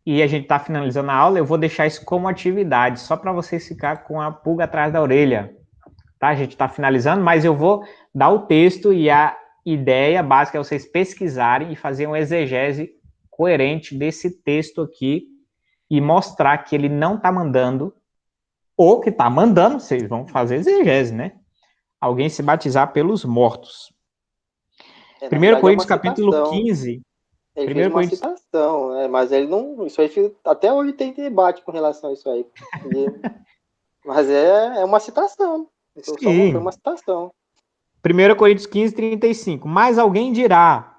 e a gente está finalizando a aula, eu vou deixar isso como atividade, só para vocês ficar com a pulga atrás da orelha. Tá? A gente está finalizando, mas eu vou dar o texto e a ideia básica é vocês pesquisarem e fazer uma exegese coerente desse texto aqui e mostrar que ele não está mandando, ou que está mandando, vocês vão fazer exegese, né? Alguém se batizar pelos mortos. 1 Coríntios capítulo 15. Ele fez uma citação, né? Mas ele não. Isso aí até hoje tem debate com relação a isso aí. Mas é uma citação. Então Sim. Foi uma citação. 1 Coríntios 15, 35. Mas alguém dirá: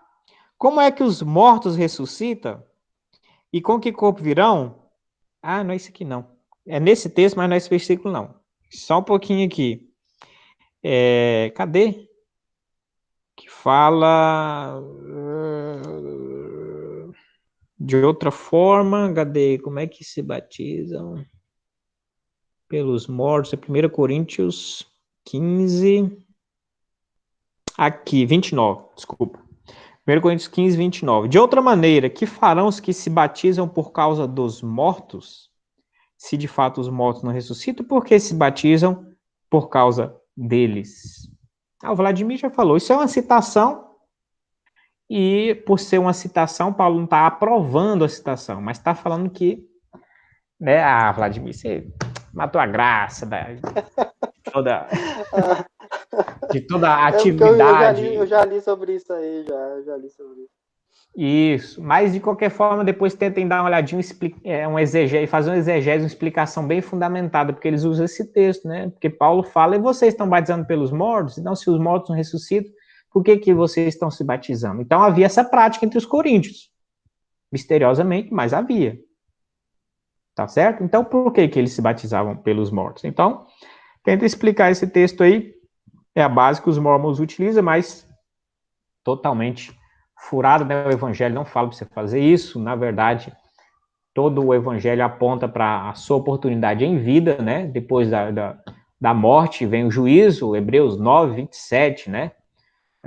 como é que os mortos ressuscitam? E com que corpo virão? Não é isso aqui não. É nesse texto, mas não é esse versículo não. Só um pouquinho aqui. Cadê? Que fala... De outra forma, cadê? Como é que se batizam? Pelos mortos, é 1 Coríntios 15. Aqui, 29, desculpa. 1 Coríntios 15, 29. De outra maneira, que farão os que se batizam por causa dos mortos? Se de fato os mortos não ressuscitam, por que se batizam por causa deles? O Vladimir já falou, isso é uma citação, e por ser uma citação, Paulo não está aprovando a citação, mas está falando que, né, Vladimir, você matou a graça de toda a atividade. Eu já li sobre isso aí, eu já li sobre isso. Isso, mas de qualquer forma, depois tentem dar uma olhadinha, fazer um exegese, uma explicação bem fundamentada, porque eles usam esse texto, né? Porque Paulo fala, e vocês estão batizando pelos mortos? Então, se os mortos não ressuscitam, por que vocês estão se batizando? Então, havia essa prática entre os coríntios, misteriosamente, mas havia. Tá certo? Então, por que eles se batizavam pelos mortos? Então, tenta explicar esse texto aí, é a base que os mormons utilizam, mas totalmente furado, né? O evangelho não fala para você fazer isso, na verdade, todo o evangelho aponta para a sua oportunidade em vida, né? Depois da morte vem o juízo, Hebreus 9, 27, né?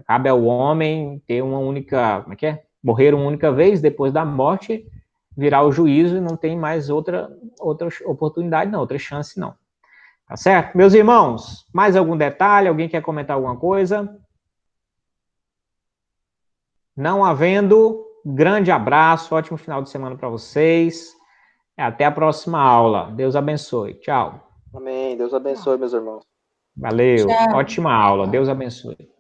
Cabe ao homem ter uma única, como é que é? Morrer uma única vez, depois da morte virá o juízo e não tem mais outra oportunidade, não, outra chance, não. Tá certo? Meus irmãos, mais algum detalhe? Alguém quer comentar alguma coisa? Não havendo, grande abraço, ótimo final de semana para vocês. Até a próxima aula. Deus abençoe. Tchau. Amém. Deus abençoe, meus irmãos. Valeu. Tchau. Ótima aula. Deus abençoe.